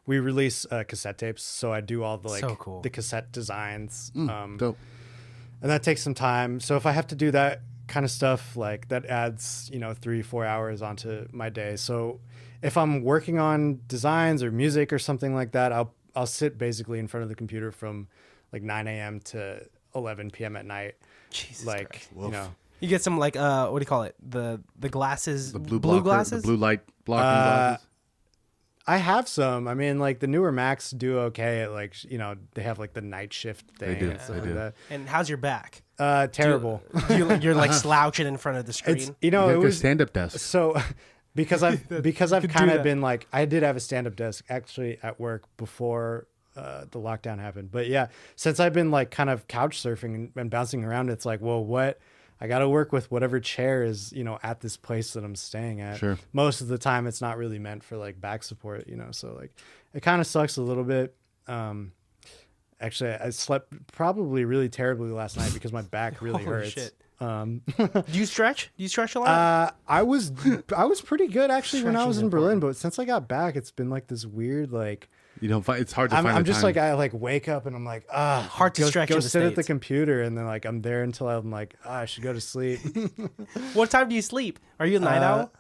[SPEAKER 3] we release cassette tapes. So I do all the
[SPEAKER 5] So cool.
[SPEAKER 3] the cassette designs.
[SPEAKER 2] Dope.
[SPEAKER 3] And that takes some time. So if I have to do that kind of stuff, like that adds, 3-4 hours onto my day. So if I'm working on designs or music or something like that, I'll sit basically in front of the computer from like 9 a.m. to 11 p.m. at night.
[SPEAKER 5] Jesus
[SPEAKER 3] Like,
[SPEAKER 5] Christ. You get some like what do you call it? The glasses,
[SPEAKER 2] The blue
[SPEAKER 5] glasses?
[SPEAKER 2] the blue light blocking glasses.
[SPEAKER 3] I have some. I mean, like the newer Macs do okay at like, they have like the night shift thing.
[SPEAKER 2] do,
[SPEAKER 3] And stuff
[SPEAKER 2] they
[SPEAKER 3] like
[SPEAKER 2] do.
[SPEAKER 3] that.
[SPEAKER 5] And how's your back?
[SPEAKER 3] Terrible.
[SPEAKER 5] You're like slouching in front of the screen.
[SPEAKER 3] It's,
[SPEAKER 2] You
[SPEAKER 3] it
[SPEAKER 2] have your
[SPEAKER 3] was
[SPEAKER 2] stand-up desk.
[SPEAKER 3] so because I've
[SPEAKER 5] could
[SPEAKER 3] kind
[SPEAKER 5] do
[SPEAKER 3] of
[SPEAKER 5] that.
[SPEAKER 3] been like, I did have a stand-up desk actually at work before the lockdown happened. But yeah, since I've been like kind of couch surfing and bouncing around, it's like, well, what? I got to work with whatever chair is, at this place that I'm staying at.
[SPEAKER 2] Sure.
[SPEAKER 3] Most of the time it's not really meant for like back support, so like it kind of sucks a little bit. Actually, I slept probably really terribly last night because my back really
[SPEAKER 5] Holy
[SPEAKER 3] hurts.
[SPEAKER 5] shit.
[SPEAKER 3] Um,
[SPEAKER 5] Do you stretch? Do you stretch a lot?
[SPEAKER 3] I was pretty good actually when I was
[SPEAKER 5] Stretching's
[SPEAKER 3] in Berlin, but since I got back, it's been like this weird like.
[SPEAKER 2] You don't find it's hard to find.
[SPEAKER 3] I'm
[SPEAKER 2] the
[SPEAKER 3] just
[SPEAKER 2] time.
[SPEAKER 3] like I like wake up and I'm like
[SPEAKER 5] Hard to stretch
[SPEAKER 3] Go
[SPEAKER 5] in the
[SPEAKER 3] sit at the
[SPEAKER 5] States.
[SPEAKER 3] computer and then like I'm there until I'm like I should go to sleep.
[SPEAKER 5] What time do you sleep? Are you a night owl?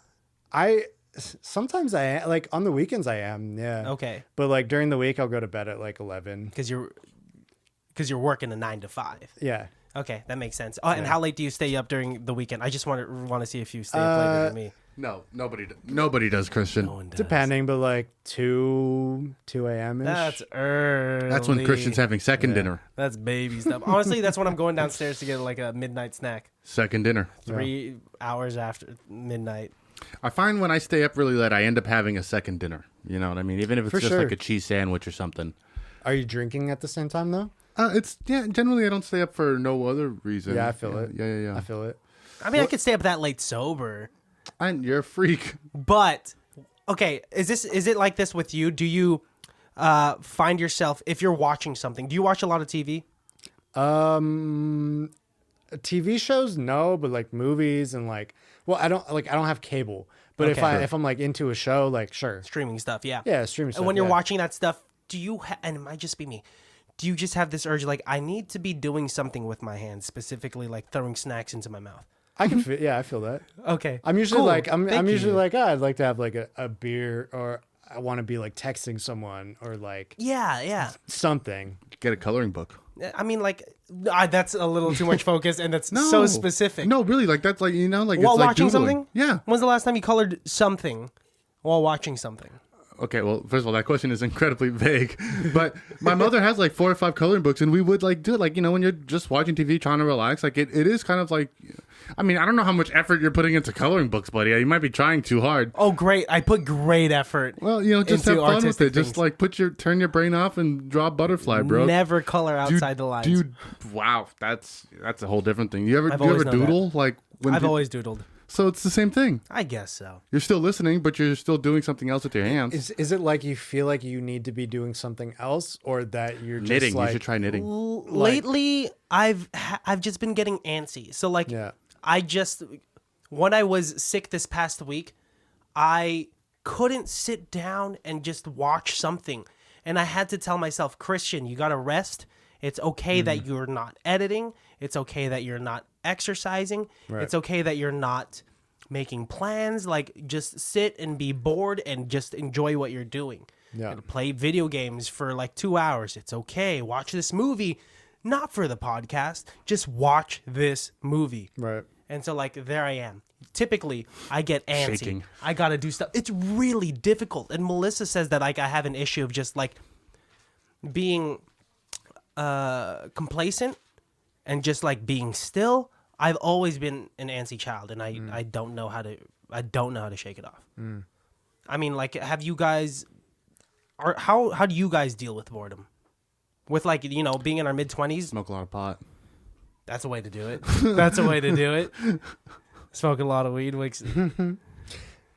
[SPEAKER 3] Sometimes I am, like on the weekends I am, yeah.
[SPEAKER 5] Okay.
[SPEAKER 3] But like during the week I'll go to bed at like 11.
[SPEAKER 5] Because you're working a 9 to 5.
[SPEAKER 3] Yeah.
[SPEAKER 5] Okay, that makes sense. Oh, and how late do you stay up during the weekend? I just want to see if you stay up later than me.
[SPEAKER 2] No, nobody does, Christian.
[SPEAKER 5] No one does.
[SPEAKER 3] Depending, but like 2 a.m. ish.
[SPEAKER 5] That's early.
[SPEAKER 2] That's when Christian's having second dinner.
[SPEAKER 5] That's baby stuff. Honestly, that's when I'm going downstairs to get like a midnight snack.
[SPEAKER 2] Second dinner.
[SPEAKER 5] 3 hours after midnight.
[SPEAKER 2] I find when I stay up really late, I end up having a second dinner. You know what I mean? Even if it's
[SPEAKER 3] For
[SPEAKER 2] just
[SPEAKER 3] sure.
[SPEAKER 2] like a cheese sandwich or something.
[SPEAKER 3] Are you drinking at the same time though?
[SPEAKER 2] Generally I don't stay up for no other reason.
[SPEAKER 3] Yeah, I feel it.
[SPEAKER 2] Yeah.
[SPEAKER 3] I feel it.
[SPEAKER 5] I mean, I could stay up that late sober.
[SPEAKER 2] You're a freak.
[SPEAKER 5] But okay, is it like this with you? Do you find yourself, if you're watching something, do you watch a lot of TV?
[SPEAKER 3] TV shows, no, but like movies and like, well, I don't have cable, but
[SPEAKER 5] Okay.
[SPEAKER 3] if I'm like into a show, like sure,
[SPEAKER 5] Streaming stuff, yeah.
[SPEAKER 3] yeah, streaming stuff.
[SPEAKER 5] And when you're
[SPEAKER 3] yeah.
[SPEAKER 5] watching that stuff, do you and it might just be me, do you just have this urge like I need to be doing something with my hands, specifically like throwing snacks into my mouth?
[SPEAKER 3] I can feel, yeah, I feel that.
[SPEAKER 5] Okay.
[SPEAKER 3] I'm usually
[SPEAKER 5] Cool.
[SPEAKER 3] like I'm
[SPEAKER 5] Thank
[SPEAKER 3] usually
[SPEAKER 5] you.
[SPEAKER 3] like I'd like to have like a beer, or I want to be like texting someone or like
[SPEAKER 5] Yeah.
[SPEAKER 3] something.
[SPEAKER 2] Get a coloring book.
[SPEAKER 5] I mean, like, that's a little too much focus, and that's so specific.
[SPEAKER 2] No, really, like that's like like
[SPEAKER 5] While
[SPEAKER 2] it's like
[SPEAKER 5] watching
[SPEAKER 2] Googling.
[SPEAKER 5] something?
[SPEAKER 2] Yeah.
[SPEAKER 5] When's the last time you colored something while watching something?
[SPEAKER 2] Okay, well, first of all, that question is incredibly vague. But my mother has like 4 or 5 coloring books, and we would like do it like when you're just watching TV trying to relax. Like it is kind of like, I mean, I don't know how much effort you're putting into coloring books, buddy. You might be trying too hard.
[SPEAKER 5] Oh, great! I put great effort.
[SPEAKER 2] Well, just
[SPEAKER 5] into
[SPEAKER 2] have fun with
[SPEAKER 5] artistic
[SPEAKER 2] it. Just
[SPEAKER 5] things.
[SPEAKER 2] like turn your brain off and draw a butterfly, bro.
[SPEAKER 5] Never color outside the lines.
[SPEAKER 2] Dude, wow, that's a whole different thing. You ever
[SPEAKER 5] I've
[SPEAKER 2] do you
[SPEAKER 5] always
[SPEAKER 2] ever
[SPEAKER 5] known that.
[SPEAKER 2] doodle like when
[SPEAKER 5] I've always doodled.
[SPEAKER 2] So it's the same thing.
[SPEAKER 5] I guess so.
[SPEAKER 2] You're still listening, but you're still doing something else with your hands.
[SPEAKER 3] Is it like you feel like you need to be doing something else, or that you're just
[SPEAKER 2] Knitting.
[SPEAKER 3] like
[SPEAKER 2] You should try knitting.
[SPEAKER 5] Lately, I've just been getting antsy. So like,
[SPEAKER 3] Yeah.
[SPEAKER 5] when I was sick this past week, I couldn't sit down and just watch something, and I had to tell myself, Christian, you gotta rest. It's okay that you're not editing. It's okay that you're not exercising.
[SPEAKER 3] Right.
[SPEAKER 5] It's okay that you're not making plans. Like, just sit and be bored and just enjoy what you're doing.
[SPEAKER 3] Yeah.
[SPEAKER 5] And play video games for like 2 hours. It's okay. Watch this movie, not for the podcast. Just watch this movie.
[SPEAKER 3] Right.
[SPEAKER 5] And so, like, there I am. Typically, I get antsy.
[SPEAKER 2] Shaking.
[SPEAKER 5] I gotta do stuff. It's really difficult. And Melissa says that like I have an issue of just like being complacent and just like being still. I've always been an antsy child, and I don't know how to shake it off. I mean, like, have you guys? How do you guys deal with boredom? With like being in our mid-20s,
[SPEAKER 2] Smoke a lot of pot.
[SPEAKER 5] that's a way to do it. That's a way to do it. Smoking a lot of weed wakes.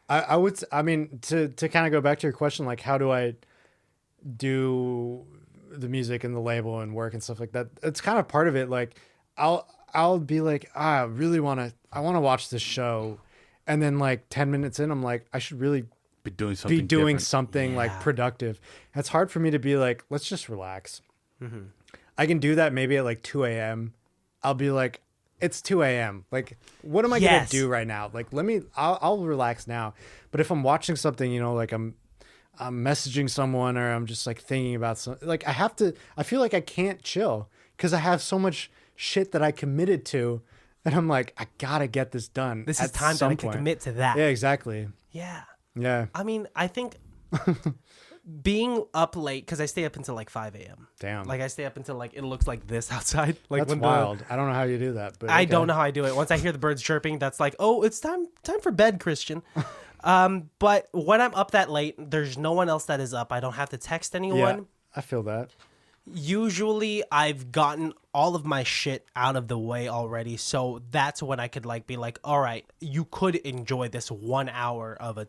[SPEAKER 3] I would. I mean, to kind of go back to your question, like, how do I do the music and the label and work and stuff like that? It's kind of part of it. Like, I'll be like, I want to watch this show, and then like 10 minutes in, I'm like, I should really
[SPEAKER 2] Be doing something.
[SPEAKER 3] be doing
[SPEAKER 2] different.
[SPEAKER 3] something like
[SPEAKER 5] Yeah.
[SPEAKER 3] productive. It's hard for me to be like, let's just relax. I can do that maybe at like 2 a.m. I'll be like, it's 2 a.m. Like, what am I
[SPEAKER 5] Yes.
[SPEAKER 3] gonna do right now? Like, I'll relax now. But if I'm watching something, like I'm messaging someone, or I'm just like thinking about something, like I feel like I can't chill because I have so much shit that I committed to, and I'm like, I gotta get this done.
[SPEAKER 5] This is
[SPEAKER 3] at
[SPEAKER 5] time that
[SPEAKER 3] some
[SPEAKER 5] I can
[SPEAKER 3] point.
[SPEAKER 5] commit to that.
[SPEAKER 3] Yeah, exactly.
[SPEAKER 5] Yeah.
[SPEAKER 3] Yeah.
[SPEAKER 5] I mean, I think being up late, because I stay up until like 5 a.m.
[SPEAKER 3] Damn.
[SPEAKER 5] Like, I stay up until like it looks like this outside. Like,
[SPEAKER 3] That's
[SPEAKER 5] when
[SPEAKER 3] wild. I don't know how you do that, but
[SPEAKER 5] I
[SPEAKER 3] okay.
[SPEAKER 5] don't know how I do it. Once I hear the birds chirping, that's like, oh, it's time for bed, Christian. But when I'm up that late, there's no one else that is up. I don't have to text anyone.
[SPEAKER 3] Yeah, I feel that.
[SPEAKER 5] Usually I've gotten all of my shit out of the way already, so that's when I could like be like, all right, you could enjoy this 1 hour of a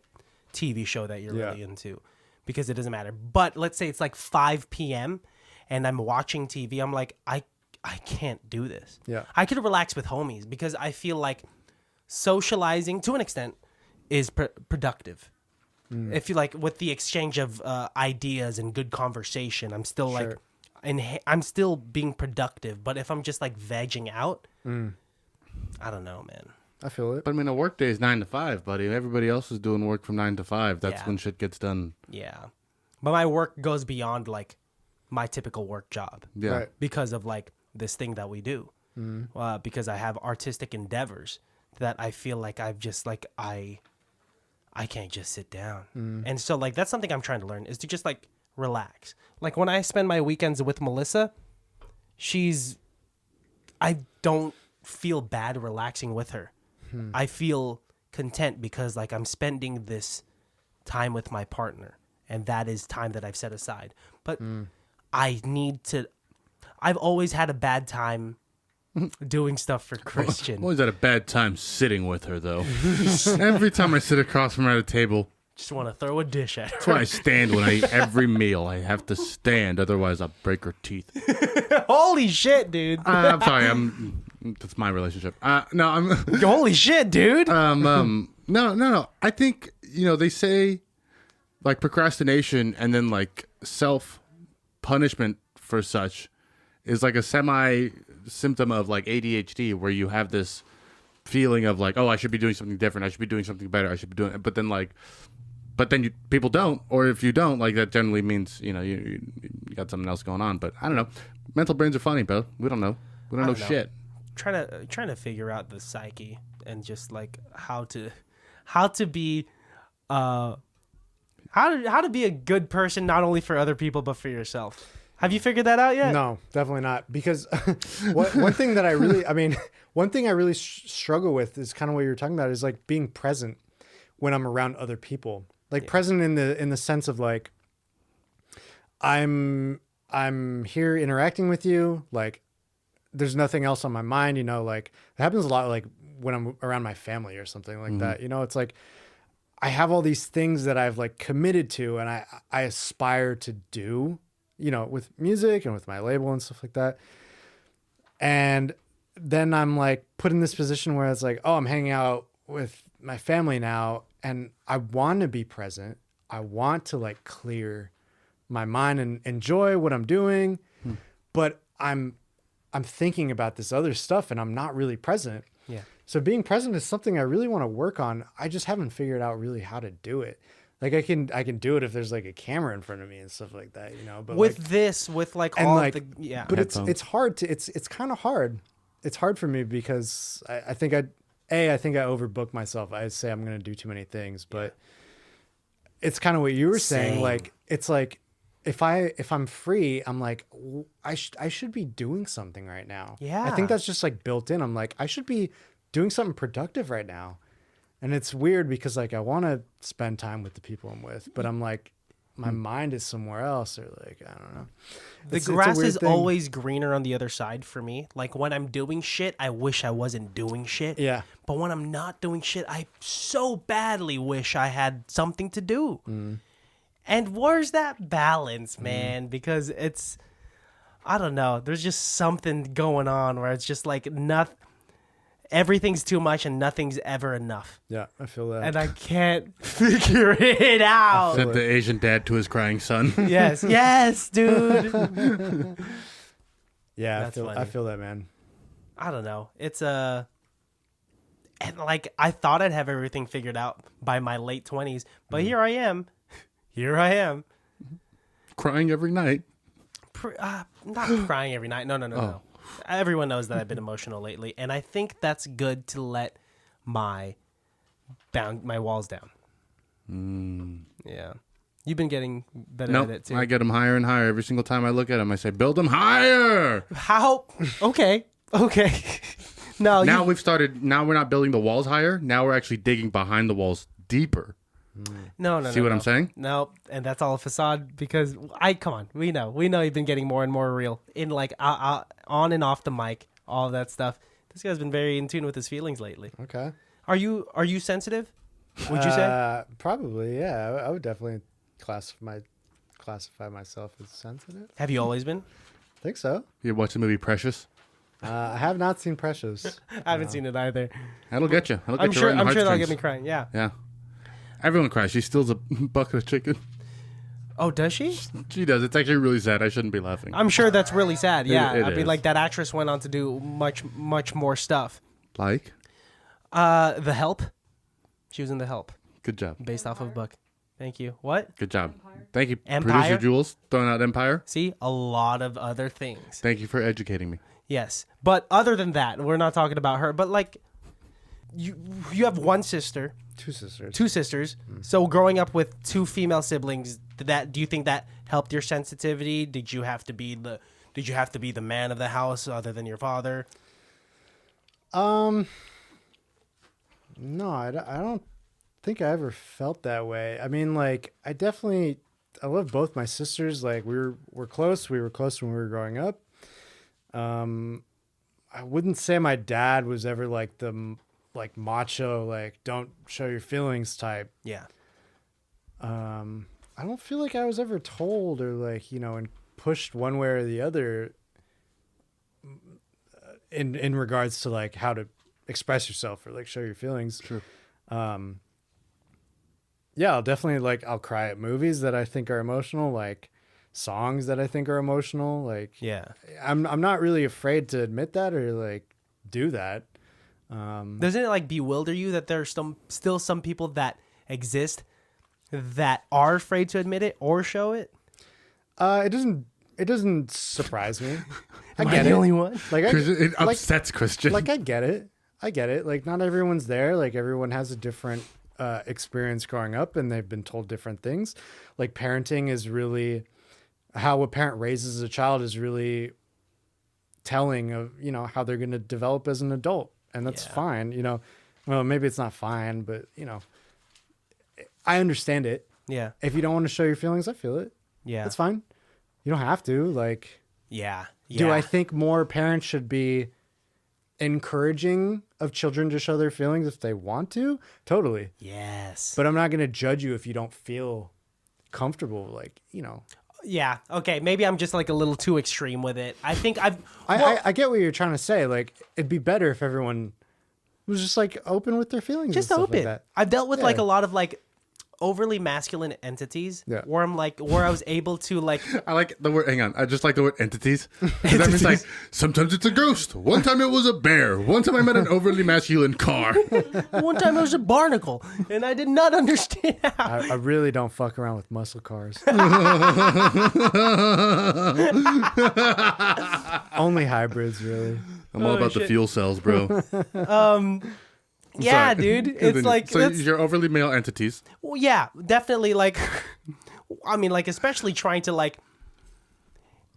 [SPEAKER 5] TV show that you're really into, because it doesn't matter. But let's say it's like 5 p.m. and I'm watching TV, I'm like, I can't do this.
[SPEAKER 3] Yeah.
[SPEAKER 5] I could relax with homies because I feel like socializing to an extent is productive. If you like with the exchange of ideas and good conversation, I'm still like, I'm still being productive. But if I'm just like vegging out, I don't know, man.
[SPEAKER 3] I feel it.
[SPEAKER 2] But I mean, a work day is 9 to 5, buddy. Everybody else is doing work from 9 to 5. That's
[SPEAKER 5] Yeah.
[SPEAKER 2] when shit gets done.
[SPEAKER 5] Yeah, but my work goes beyond like my typical work job.
[SPEAKER 2] Yeah.
[SPEAKER 3] Right.
[SPEAKER 5] Because of like this thing that we do, because I have artistic endeavors that I feel like I've just like I can't just sit down. And so like that's something I'm trying to learn, is to just like relax. Like when I spend my weekends with Melissa, I don't feel bad relaxing with her. I feel content because like I'm spending this time with my partner, and that is time that I've set aside. But I've always had a bad time doing stuff for Christian.
[SPEAKER 2] I'm always had a bad time sitting with her, though. Every time I sit across from her at a table,
[SPEAKER 5] Just want to throw a dish at
[SPEAKER 2] that's
[SPEAKER 5] her.
[SPEAKER 2] why I stand when I eat every meal. I have to stand, otherwise I'll break her teeth.
[SPEAKER 5] Holy shit, dude.
[SPEAKER 2] I'm sorry. That's my relationship. No, I'm.
[SPEAKER 5] Holy shit, dude.
[SPEAKER 2] No. I think, they say like procrastination and then like self punishment for such is like a semi symptom of like ADHD, where you have this feeling of like, oh, I should be doing something different. I should be doing something better. I should be doing it. But then people don't, or if you don't, like that generally means, you got something else going on. But I don't know. Mental brains are funny, bro. We don't know. We don't know shit.
[SPEAKER 5] Trying to figure out the psyche and just like how to be how to be a good person, not only for other people but for yourself. Have you figured that out yet?
[SPEAKER 3] No, definitely not. Because one thing that I really struggle with is kind of what you're talking about, is like being present when I'm around other people. Like present in the sense of like, I'm here interacting with you. Like there's nothing else on my mind, like it happens a lot. Like when I'm around my family or something like that, it's like, I have all these things that I've like committed to and I aspire to do, with music and with my label and stuff like that. And then I'm like put in this position where it's like, oh, I'm hanging out with my family now and I want to be present. I want to like clear my mind and enjoy what I'm doing, but I'm thinking about this other stuff and I'm not really present.
[SPEAKER 5] Yeah.
[SPEAKER 3] So being present is something I really want to work on. I just haven't figured out really how to do it. Like I can do it if there's like a camera in front of me and stuff like that, But
[SPEAKER 5] With
[SPEAKER 3] like,
[SPEAKER 5] this, with like
[SPEAKER 3] and
[SPEAKER 5] all
[SPEAKER 3] like,
[SPEAKER 5] the
[SPEAKER 3] but
[SPEAKER 2] Headphones.
[SPEAKER 3] it's hard to it's kind of hard. It's hard for me because I think I overbook myself. I say I'm gonna do too many things, but it's kind of what you were saying.
[SPEAKER 5] Same.
[SPEAKER 3] Like it's like if I'm free, I'm like I should be doing something right now.
[SPEAKER 5] Yeah.
[SPEAKER 3] I think that's just like built in. I'm like I should be doing something productive right now. And it's weird because like I want to spend time with the people I'm with, but I'm like my mind is somewhere else, or like I don't know.
[SPEAKER 5] The
[SPEAKER 3] It's a
[SPEAKER 5] grass
[SPEAKER 3] weird
[SPEAKER 5] is
[SPEAKER 3] thing.
[SPEAKER 5] always greener on the other side for me. Like when I'm doing shit, I wish I wasn't doing shit.
[SPEAKER 3] Yeah.
[SPEAKER 5] But when I'm not doing shit, I so badly wish I had something to do. And where's that balance, man? Because it's, I don't know. There's just something going on where it's just like everything's too much and nothing's ever enough.
[SPEAKER 3] Yeah, I feel that.
[SPEAKER 5] And I can't figure it out.
[SPEAKER 2] Said the Asian dad to his crying son.
[SPEAKER 5] Yes, dude.
[SPEAKER 3] Yeah,
[SPEAKER 5] That's
[SPEAKER 3] I
[SPEAKER 5] funny.
[SPEAKER 3] feel that, man.
[SPEAKER 5] I don't know. It's and like I thought I'd have everything figured out by my late 20s, but here I am. Here I am.
[SPEAKER 2] Crying every night.
[SPEAKER 5] Not crying every night. No. Everyone knows that I've been emotional lately, and I think that's good to let my walls down. Yeah. You've been getting better at
[SPEAKER 2] No,
[SPEAKER 5] it too.
[SPEAKER 2] I get them higher and higher every single time I look at them. I say, build them higher.
[SPEAKER 5] How? Okay. No,
[SPEAKER 2] Now we're not building the walls higher. Now we're actually digging behind the walls deeper.
[SPEAKER 5] No.
[SPEAKER 2] See what I'm saying?
[SPEAKER 5] No, and that's all a facade because come on, we know you've been getting more and more real in like on and off the mic, all of that stuff. This guy's been very in tune with his feelings lately.
[SPEAKER 3] Okay.
[SPEAKER 5] Are you sensitive? Would you say?
[SPEAKER 3] Probably, yeah. I would definitely classify myself as sensitive.
[SPEAKER 5] Have you always been?
[SPEAKER 3] I think so.
[SPEAKER 2] You watch the movie Precious?
[SPEAKER 3] I have not seen Precious.
[SPEAKER 5] I haven't seen it either.
[SPEAKER 2] That'll get you. That'll get
[SPEAKER 5] I'm
[SPEAKER 2] you
[SPEAKER 5] sure.
[SPEAKER 2] right in the
[SPEAKER 5] I'm sure that'll get
[SPEAKER 2] heartstrings.
[SPEAKER 5] me crying. Yeah.
[SPEAKER 2] Yeah. Everyone cries. She steals a bucket of chicken.
[SPEAKER 5] Oh, does she?
[SPEAKER 2] She does. It's actually really sad. I shouldn't be laughing.
[SPEAKER 5] I'm sure that's really sad. Yeah.
[SPEAKER 2] It
[SPEAKER 5] I mean,
[SPEAKER 2] is.
[SPEAKER 5] like that actress went on to do much more stuff.
[SPEAKER 2] Like?
[SPEAKER 5] The Help. She was in The Help,
[SPEAKER 2] Good job.
[SPEAKER 5] based off of a book. Thank you. What?
[SPEAKER 2] Good job. Thank you,
[SPEAKER 5] Empire?
[SPEAKER 2] Producer Jules. Throwing out Empire.
[SPEAKER 5] See, a lot of other things.
[SPEAKER 2] Thank you for educating me.
[SPEAKER 5] Yes, but other than that, we're not talking about her. But like, you have one sister,
[SPEAKER 3] Two sisters.
[SPEAKER 5] two sisters. So growing up with two female siblings, do you think that helped your sensitivity? Did you have to be the man of the house other than your father?
[SPEAKER 3] No, I don't think I ever felt that way. I mean, like, I love both my sisters. Like, we're close. We were close when we were growing up. I wouldn't say my dad was ever like the macho, like, don't show your feelings type.
[SPEAKER 5] Yeah.
[SPEAKER 3] I don't feel like I was ever told or like, and pushed one way or the other in regards to like how to express yourself or like show your feelings.
[SPEAKER 2] Sure.
[SPEAKER 3] Yeah, I'll cry at movies that I think are emotional, like songs that I think are emotional. Like,
[SPEAKER 5] Yeah.
[SPEAKER 3] I'm not really afraid to admit that or like do that.
[SPEAKER 5] Doesn't it like bewilder you that there's still some people that exist that are afraid to admit it or show it?
[SPEAKER 3] It doesn't surprise me.
[SPEAKER 5] Am I the only one?
[SPEAKER 3] Like,
[SPEAKER 2] It upsets Christian.
[SPEAKER 3] Like, I get it. Like, not everyone's there. Like, everyone has a different experience growing up and they've been told different things. Like, parenting is really how a parent raises a child is really telling of, how they're going to develop as an adult. And that's fine, Well, maybe it's not fine, but, I understand it.
[SPEAKER 5] Yeah.
[SPEAKER 3] If you don't want to show your feelings, I feel it.
[SPEAKER 5] Yeah.
[SPEAKER 3] That's fine. You don't have to. Like,
[SPEAKER 5] Yeah.
[SPEAKER 3] do I think more parents should be encouraging of children to show their feelings if they want to? Totally.
[SPEAKER 5] Yes.
[SPEAKER 3] But I'm not going to judge you if you don't feel comfortable. Like,
[SPEAKER 5] Yeah. Okay. Maybe I'm just like a little too extreme with it. I think
[SPEAKER 3] I get what you're trying to say. Like, it'd be better if everyone was just like open with their feelings.
[SPEAKER 5] just
[SPEAKER 3] and stuff
[SPEAKER 5] open.
[SPEAKER 3] Like that.
[SPEAKER 5] I've dealt with like
[SPEAKER 3] Yeah.
[SPEAKER 5] a lot of like overly masculine entities
[SPEAKER 3] Yeah.
[SPEAKER 5] where I was able to like
[SPEAKER 2] I like the word. Hang on. I just like the word entities. 'Cause that means like sometimes it's a ghost. One time it was a bear. One time I met an overly masculine car.
[SPEAKER 5] one time it was a barnacle and I did not understand how.
[SPEAKER 3] I really don't fuck around with muscle cars. Only hybrids, really.
[SPEAKER 2] I'm all about the
[SPEAKER 5] shit.
[SPEAKER 2] fuel cells, bro.
[SPEAKER 5] Yeah,
[SPEAKER 2] Sorry.
[SPEAKER 5] dude. It's
[SPEAKER 2] Continue.
[SPEAKER 5] like
[SPEAKER 2] so
[SPEAKER 5] that's-
[SPEAKER 2] you're overly male entities.
[SPEAKER 5] well, yeah, definitely like I mean like especially trying to like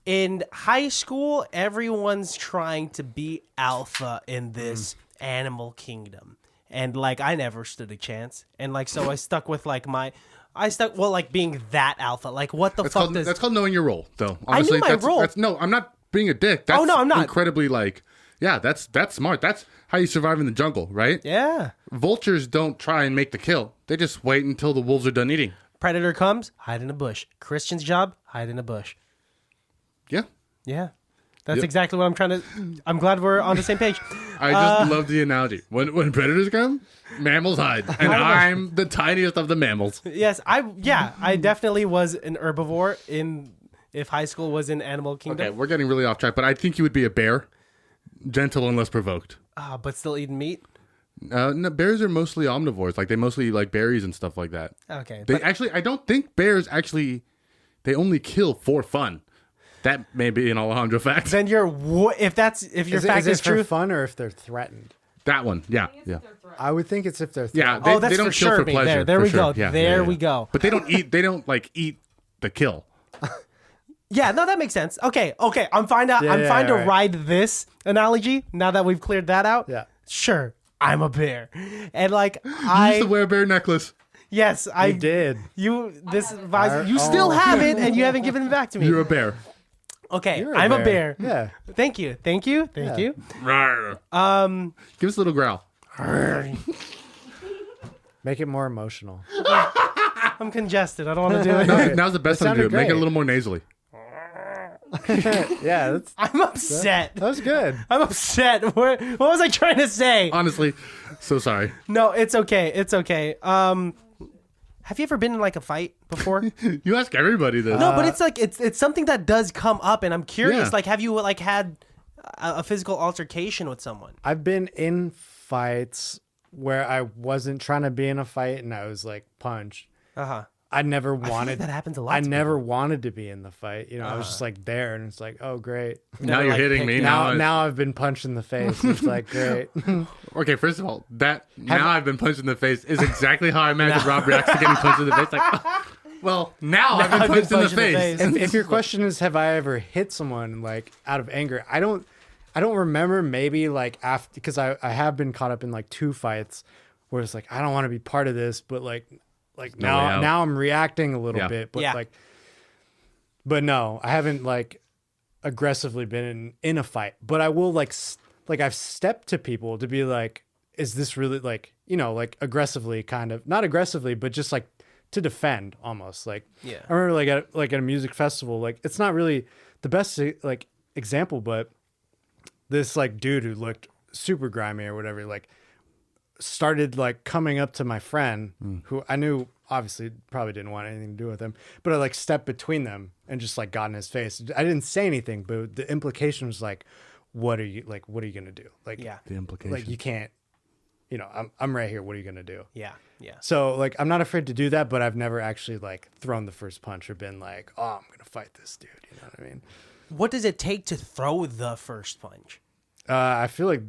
[SPEAKER 5] in high school everyone's trying to be alpha in this animal kingdom. And like I never stood a chance. And like so I stuck with like like being that alpha. Like what the fuck does
[SPEAKER 2] That's called knowing your role, though.
[SPEAKER 5] I knew
[SPEAKER 2] Honestly,
[SPEAKER 5] my role.
[SPEAKER 2] No, I'm not being a dick. That's
[SPEAKER 5] no, I'm not.
[SPEAKER 2] Incredibly like, yeah, that's smart. That's how you survive in the jungle, right?
[SPEAKER 5] Yeah.
[SPEAKER 2] Vultures don't try and make the kill. They just wait until the wolves are done eating.
[SPEAKER 5] Predator comes, hide in a bush. Christian's job, hide in a bush.
[SPEAKER 2] Yeah.
[SPEAKER 5] Yeah. That's
[SPEAKER 2] Yep.
[SPEAKER 5] exactly what I'm trying to I'm glad we're on the same page.
[SPEAKER 2] I just love the analogy. When predators come, mammals hide. And I'm the tiniest of the mammals.
[SPEAKER 5] Yes, I definitely was an herbivore if high school was in Animal Kingdom.
[SPEAKER 2] Okay, we're getting really off track, but I think you would be a bear. Gentle and less provoked.
[SPEAKER 5] But still eating meat.
[SPEAKER 2] No, bears are mostly omnivores. Like they mostly like berries and stuff like that.
[SPEAKER 5] Okay,
[SPEAKER 2] They actually, I don't think bears actually, they only kill for fun. That may be an Alejandro fact.
[SPEAKER 5] then if your fact is
[SPEAKER 3] it
[SPEAKER 5] true.
[SPEAKER 3] for fun or if they're threatened?
[SPEAKER 2] That one, yeah, yeah.
[SPEAKER 3] I would think it's if they're
[SPEAKER 2] Yeah,
[SPEAKER 3] threatened.
[SPEAKER 2] they
[SPEAKER 5] that's
[SPEAKER 2] don't
[SPEAKER 5] for
[SPEAKER 2] kill
[SPEAKER 5] sure.
[SPEAKER 2] for pleasure.
[SPEAKER 5] There
[SPEAKER 2] for
[SPEAKER 5] we
[SPEAKER 2] sure.
[SPEAKER 5] go.
[SPEAKER 2] Yeah,
[SPEAKER 5] There
[SPEAKER 2] yeah,
[SPEAKER 5] we
[SPEAKER 2] yeah.
[SPEAKER 5] go.
[SPEAKER 2] But they don't eat. They don't like eat the kill.
[SPEAKER 5] Yeah, no, that makes sense. Okay. I'm fine to
[SPEAKER 3] right.
[SPEAKER 5] ride this analogy now that we've cleared that out.
[SPEAKER 3] Yeah.
[SPEAKER 5] Sure, I'm a bear, and like
[SPEAKER 2] I used to wear a bear necklace.
[SPEAKER 5] Yes,
[SPEAKER 3] I did.
[SPEAKER 5] You still have it, and you haven't given it back to me.
[SPEAKER 2] You're a bear.
[SPEAKER 5] Okay,
[SPEAKER 3] You're
[SPEAKER 5] I'm a bear.
[SPEAKER 3] Yeah.
[SPEAKER 5] Thank you.
[SPEAKER 3] Yeah.
[SPEAKER 5] You.
[SPEAKER 2] Give us a little growl.
[SPEAKER 3] Make it more emotional.
[SPEAKER 5] I'm congested. I don't want to do it.
[SPEAKER 2] Now's the best time to do it.
[SPEAKER 3] sounded
[SPEAKER 2] Make it a
[SPEAKER 3] great.
[SPEAKER 2] little more nasally.
[SPEAKER 3] Yeah,
[SPEAKER 5] I'm upset.
[SPEAKER 3] that was good.
[SPEAKER 5] I'm upset. What was I trying to say?
[SPEAKER 2] Honestly, so sorry.
[SPEAKER 5] No, it's okay. It's okay. Have you ever been in like a fight before?
[SPEAKER 2] You ask everybody this.
[SPEAKER 5] No, but it's like it's something that does come up, and I'm curious.
[SPEAKER 2] Yeah.
[SPEAKER 5] Like, have you like had a physical altercation with someone?
[SPEAKER 3] I've been in fights where I wasn't trying to be in a fight and I was like punched. I never wanted
[SPEAKER 5] that happens a lot
[SPEAKER 3] I
[SPEAKER 5] to
[SPEAKER 3] never wanted to be in the fight. You know, I was just like there and it's like, oh great.
[SPEAKER 2] Now you're
[SPEAKER 5] like,
[SPEAKER 2] hitting me.
[SPEAKER 3] Now I've been punched in the face. It's like great.
[SPEAKER 2] Okay, first of all, now I've been punched in the face is exactly how I imagine Rob reacts to getting punched in the face. Like, well, now I've been punched in the face.
[SPEAKER 3] If your question is have I ever hit someone like out of anger, I don't remember. Maybe like after, because I have been caught up in like 2 fights where it's like I don't want to be part of this, but like
[SPEAKER 2] no way out.
[SPEAKER 3] now I'm reacting a little bit, but
[SPEAKER 5] Yeah.
[SPEAKER 3] but no, I haven't like aggressively been in a fight, but I will like I've stepped to people to be like, is this really like, you know, like aggressively, kind of not aggressively, but just like to defend almost. Like,
[SPEAKER 5] Yeah.
[SPEAKER 3] I remember like at a music festival, like it's not really the best like example, but this like dude who looked super grimy or whatever, like started like coming up to my friend who I knew obviously probably didn't want anything to do with him, but I like stepped between them and just like got in his face. I didn't say anything, but the implication was like, what are you gonna do? Like,
[SPEAKER 5] Yeah.
[SPEAKER 2] The implication.
[SPEAKER 3] like you can't, you know, I'm right here. What are you gonna do?
[SPEAKER 5] Yeah. Yeah.
[SPEAKER 3] So like I'm not afraid to do that, but I've never actually like thrown the first punch or been like, oh, I'm gonna fight this dude. You know what I mean?
[SPEAKER 5] What does it take to throw the first punch?
[SPEAKER 3] I feel like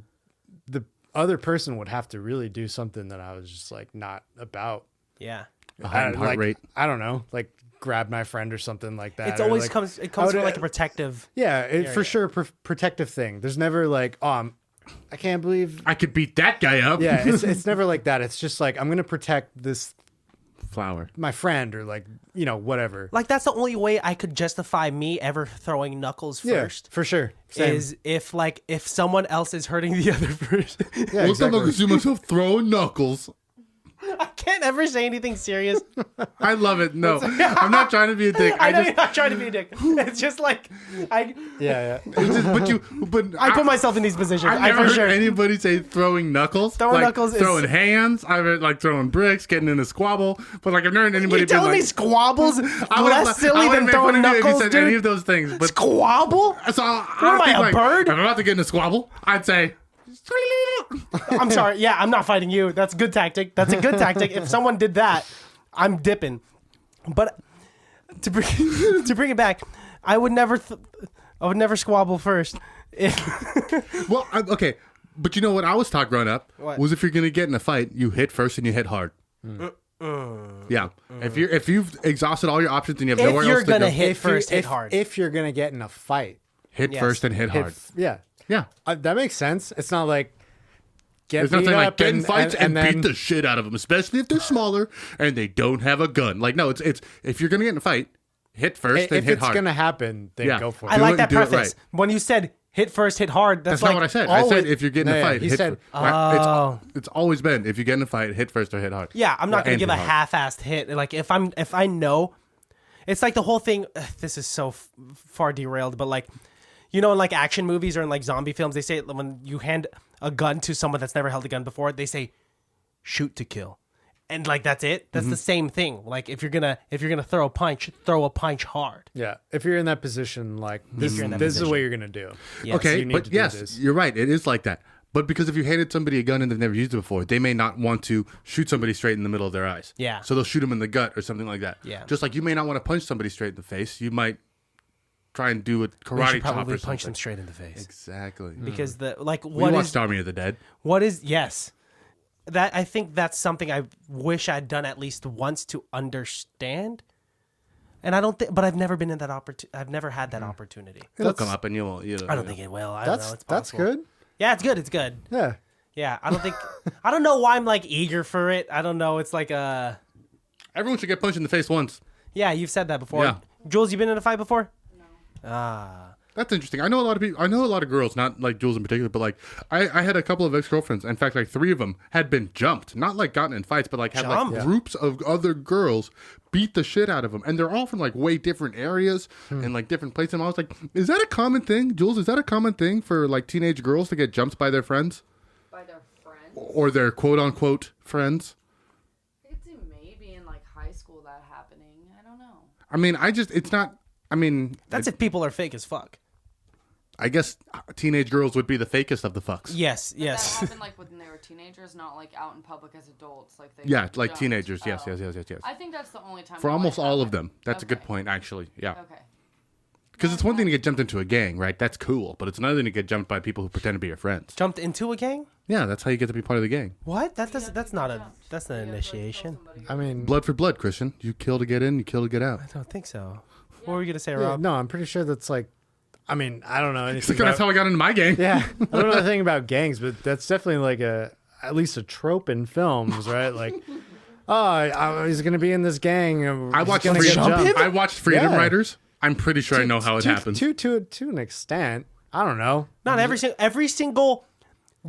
[SPEAKER 3] the other person would have to really do something that I was just like not about.
[SPEAKER 5] Yeah.
[SPEAKER 2] A heightened heart
[SPEAKER 3] like,
[SPEAKER 2] rate.
[SPEAKER 3] I don't know, like grab my friend or something like that.
[SPEAKER 5] It's
[SPEAKER 3] or,
[SPEAKER 5] always
[SPEAKER 3] like,
[SPEAKER 5] comes
[SPEAKER 3] I
[SPEAKER 5] from
[SPEAKER 3] would,
[SPEAKER 5] like a protective.
[SPEAKER 3] yeah, for sure, protective thing. There's never like, oh, I can't believe.
[SPEAKER 2] I could beat that guy up.
[SPEAKER 3] Yeah, it's never like that. It's just like I'm gonna protect this
[SPEAKER 2] Flower.
[SPEAKER 3] my friend or like, you know, whatever.
[SPEAKER 5] Like that's the only way I could justify me ever throwing knuckles first.
[SPEAKER 3] Yeah, for sure. Same.
[SPEAKER 5] Is if someone else is hurting the other person.
[SPEAKER 3] Yeah, exactly.
[SPEAKER 2] I can see myself throwing knuckles.
[SPEAKER 5] I can't ever say anything serious.
[SPEAKER 2] I love it. No, I'm not trying to be a dick.
[SPEAKER 5] I know you're not trying to be a dick. It's just like I
[SPEAKER 3] Yeah.
[SPEAKER 5] I put myself in these positions.
[SPEAKER 2] I've
[SPEAKER 5] I
[SPEAKER 2] never
[SPEAKER 5] for
[SPEAKER 2] heard
[SPEAKER 5] sure.
[SPEAKER 2] anybody say throwing knuckles.
[SPEAKER 5] Throwing
[SPEAKER 2] like,
[SPEAKER 5] knuckles is-
[SPEAKER 2] throwing hands. I've heard like throwing bricks, getting in a squabble. But like I've never heard anybody
[SPEAKER 5] You're
[SPEAKER 2] be
[SPEAKER 5] telling
[SPEAKER 2] like,
[SPEAKER 5] me squabbles
[SPEAKER 2] I would
[SPEAKER 5] less silly than
[SPEAKER 2] make fun
[SPEAKER 5] throwing
[SPEAKER 2] of you if you
[SPEAKER 5] knuckles,
[SPEAKER 2] said
[SPEAKER 5] dude?
[SPEAKER 2] any of those things. But
[SPEAKER 5] Squabble?
[SPEAKER 2] so
[SPEAKER 5] What am I,
[SPEAKER 2] think,
[SPEAKER 5] a
[SPEAKER 2] like,
[SPEAKER 5] bird?
[SPEAKER 2] If I'm about to get in a squabble, I'd say.
[SPEAKER 5] I'm sorry. Yeah, I'm not fighting you. That's a good tactic. That's a good tactic. If someone did that, I'm dipping. But to bring it back, I would never squabble first.
[SPEAKER 2] Well, okay, but you know what I was taught growing up
[SPEAKER 5] What?
[SPEAKER 2] was if you're gonna get in a fight, you hit first and you hit hard. Yeah, if you've exhausted all your options and you have nowhere
[SPEAKER 5] If you're
[SPEAKER 2] else to
[SPEAKER 5] gonna
[SPEAKER 2] go,
[SPEAKER 5] hit first, hit hard.
[SPEAKER 3] If you're gonna get in a fight,
[SPEAKER 2] hit
[SPEAKER 5] Yes.
[SPEAKER 2] first and hit hard.
[SPEAKER 3] yeah,
[SPEAKER 2] Yeah,
[SPEAKER 3] that makes sense. It's not like get
[SPEAKER 2] it's not
[SPEAKER 3] beat
[SPEAKER 2] saying like
[SPEAKER 3] up
[SPEAKER 2] get in fights and
[SPEAKER 3] then,
[SPEAKER 2] beat the shit out of them, especially if they're smaller and they don't have a gun. Like no, it's if you're gonna get in a fight, hit first and
[SPEAKER 3] if
[SPEAKER 2] hit
[SPEAKER 3] it's
[SPEAKER 2] hard.
[SPEAKER 3] gonna happen, then
[SPEAKER 2] Yeah.
[SPEAKER 3] go for it.
[SPEAKER 5] I
[SPEAKER 2] Do
[SPEAKER 5] like
[SPEAKER 2] it
[SPEAKER 5] that
[SPEAKER 2] and do it
[SPEAKER 5] preface.
[SPEAKER 2] right.
[SPEAKER 5] When you said hit first, hit hard,
[SPEAKER 2] That's
[SPEAKER 5] like
[SPEAKER 2] not what I said. I said
[SPEAKER 5] always-
[SPEAKER 2] if you're getting in a
[SPEAKER 3] No, yeah,
[SPEAKER 2] fight,
[SPEAKER 3] he
[SPEAKER 2] hit
[SPEAKER 3] said-
[SPEAKER 2] it's always been if you get in a fight, hit first or hit hard.
[SPEAKER 5] Yeah, I'm not gonna
[SPEAKER 2] And
[SPEAKER 5] give a
[SPEAKER 2] hit hard.
[SPEAKER 5] half-assed hit. Like if I know, it's like the whole thing. This is so far derailed, but like, you know, in like action movies or in like zombie films, they say when you hand a gun to someone that's never held a gun before, they say, "Shoot to kill," and like that's it. That's the same thing. Like if you're gonna throw a punch hard.
[SPEAKER 3] Yeah, if you're in that position, like this
[SPEAKER 5] you're in that
[SPEAKER 3] is what
[SPEAKER 5] position.
[SPEAKER 3] you're gonna do.
[SPEAKER 5] Yes.
[SPEAKER 2] Okay,
[SPEAKER 3] you need
[SPEAKER 2] but
[SPEAKER 3] to do
[SPEAKER 2] yes,
[SPEAKER 3] this.
[SPEAKER 2] you're right. It is like that. But because if you handed somebody a gun and they've never used it before, they may not want to shoot somebody straight in the middle of their eyes.
[SPEAKER 5] Yeah.
[SPEAKER 2] So they'll shoot them in the gut or something like that.
[SPEAKER 5] Yeah.
[SPEAKER 2] Just like you may not want to punch somebody straight in the face. You might try and do a
[SPEAKER 5] We
[SPEAKER 2] karate
[SPEAKER 5] should
[SPEAKER 2] chop
[SPEAKER 5] probably
[SPEAKER 2] or
[SPEAKER 5] punch
[SPEAKER 2] something.
[SPEAKER 5] them straight in the face
[SPEAKER 2] Exactly.
[SPEAKER 5] because the like
[SPEAKER 2] We
[SPEAKER 5] what
[SPEAKER 2] watched
[SPEAKER 5] is
[SPEAKER 2] Army of the Dead.
[SPEAKER 5] what is yes. That I think that's something I wish I'd done at least once to understand. And I don't think, but I've never been in that I've never had that opportunity.
[SPEAKER 2] It'll come up and you'll.
[SPEAKER 5] I don't think it will. I don't know. It's
[SPEAKER 3] That's
[SPEAKER 5] possible.
[SPEAKER 3] good.
[SPEAKER 5] Yeah, it's good. It's good.
[SPEAKER 3] Yeah.
[SPEAKER 5] Yeah, I don't think I don't know why I'm like eager for it. I don't know. It's like
[SPEAKER 2] Everyone should get punched in the face once.
[SPEAKER 5] Yeah, you've said that before.
[SPEAKER 2] Yeah.
[SPEAKER 5] Jules, you been in a fight before?
[SPEAKER 4] No.
[SPEAKER 5] Ah.
[SPEAKER 2] That's interesting. I know a lot of people. I know a lot of girls, not like Jules in particular, but like I had a couple of ex-girlfriends. In fact, like 3 of them had been jumped, not like gotten in fights, but like had
[SPEAKER 5] Jumped?
[SPEAKER 2] like groups of other girls beat the shit out of them, and they're all from like way different areas and like different places. And I was like, is that a common thing, Jules? Is that a common thing for like teenage girls to get jumped by their friends
[SPEAKER 4] By their friends.
[SPEAKER 2] or their quote unquote friends?
[SPEAKER 4] I could see maybe in like high school that happening. I don't know.
[SPEAKER 2] I mean, it's not. I mean,
[SPEAKER 5] That's if people are fake as fuck.
[SPEAKER 2] I guess teenage girls would be the fakest of the fucks.
[SPEAKER 5] Yes,
[SPEAKER 4] But
[SPEAKER 5] yes.
[SPEAKER 4] that happened like when they were teenagers, not like out in public as adults. Like they
[SPEAKER 2] Yeah,
[SPEAKER 4] were
[SPEAKER 2] like
[SPEAKER 4] jumped.
[SPEAKER 2] teenagers. Yes,
[SPEAKER 4] Oh.
[SPEAKER 2] yes.
[SPEAKER 4] I think that's the only time.
[SPEAKER 2] For
[SPEAKER 4] that
[SPEAKER 2] almost
[SPEAKER 4] might
[SPEAKER 2] all of
[SPEAKER 4] happen.
[SPEAKER 2] them. That's a good
[SPEAKER 4] Okay.
[SPEAKER 2] point, actually. Yeah.
[SPEAKER 4] Okay.
[SPEAKER 2] Because it's one thing to get jumped into a gang, right? That's cool. But it's another thing to get jumped by people who pretend to be your friends.
[SPEAKER 5] Jumped into a gang?
[SPEAKER 2] Yeah, that's how you get to be part of the gang.
[SPEAKER 5] What? That's
[SPEAKER 4] You have
[SPEAKER 5] that's
[SPEAKER 4] to
[SPEAKER 5] not
[SPEAKER 4] get
[SPEAKER 5] a
[SPEAKER 4] jumped.
[SPEAKER 5] that's not
[SPEAKER 4] You
[SPEAKER 5] an
[SPEAKER 4] have to, like, kill
[SPEAKER 5] initiation.
[SPEAKER 4] somebody.
[SPEAKER 3] I mean,
[SPEAKER 2] Blood for blood, Christian. You kill to get in, you kill to get out.
[SPEAKER 5] I don't think so. What were you gonna say,
[SPEAKER 3] yeah,
[SPEAKER 5] Rob?
[SPEAKER 3] no, I'm pretty sure that's like, I mean, I don't know anything.
[SPEAKER 2] That's
[SPEAKER 3] About,
[SPEAKER 2] how I got into my gang.
[SPEAKER 3] yeah, I don't know anything about gangs, but that's definitely like at least a trope in films, right? Like, he's gonna be in this gang.
[SPEAKER 2] I
[SPEAKER 3] he's
[SPEAKER 2] watched
[SPEAKER 3] gonna get
[SPEAKER 2] Freedom.
[SPEAKER 3] jumped.
[SPEAKER 2] I watched Freedom
[SPEAKER 3] Yeah.
[SPEAKER 2] Riders. I'm pretty sure I know how it happens.
[SPEAKER 3] To an extent. I don't know.
[SPEAKER 5] Not every single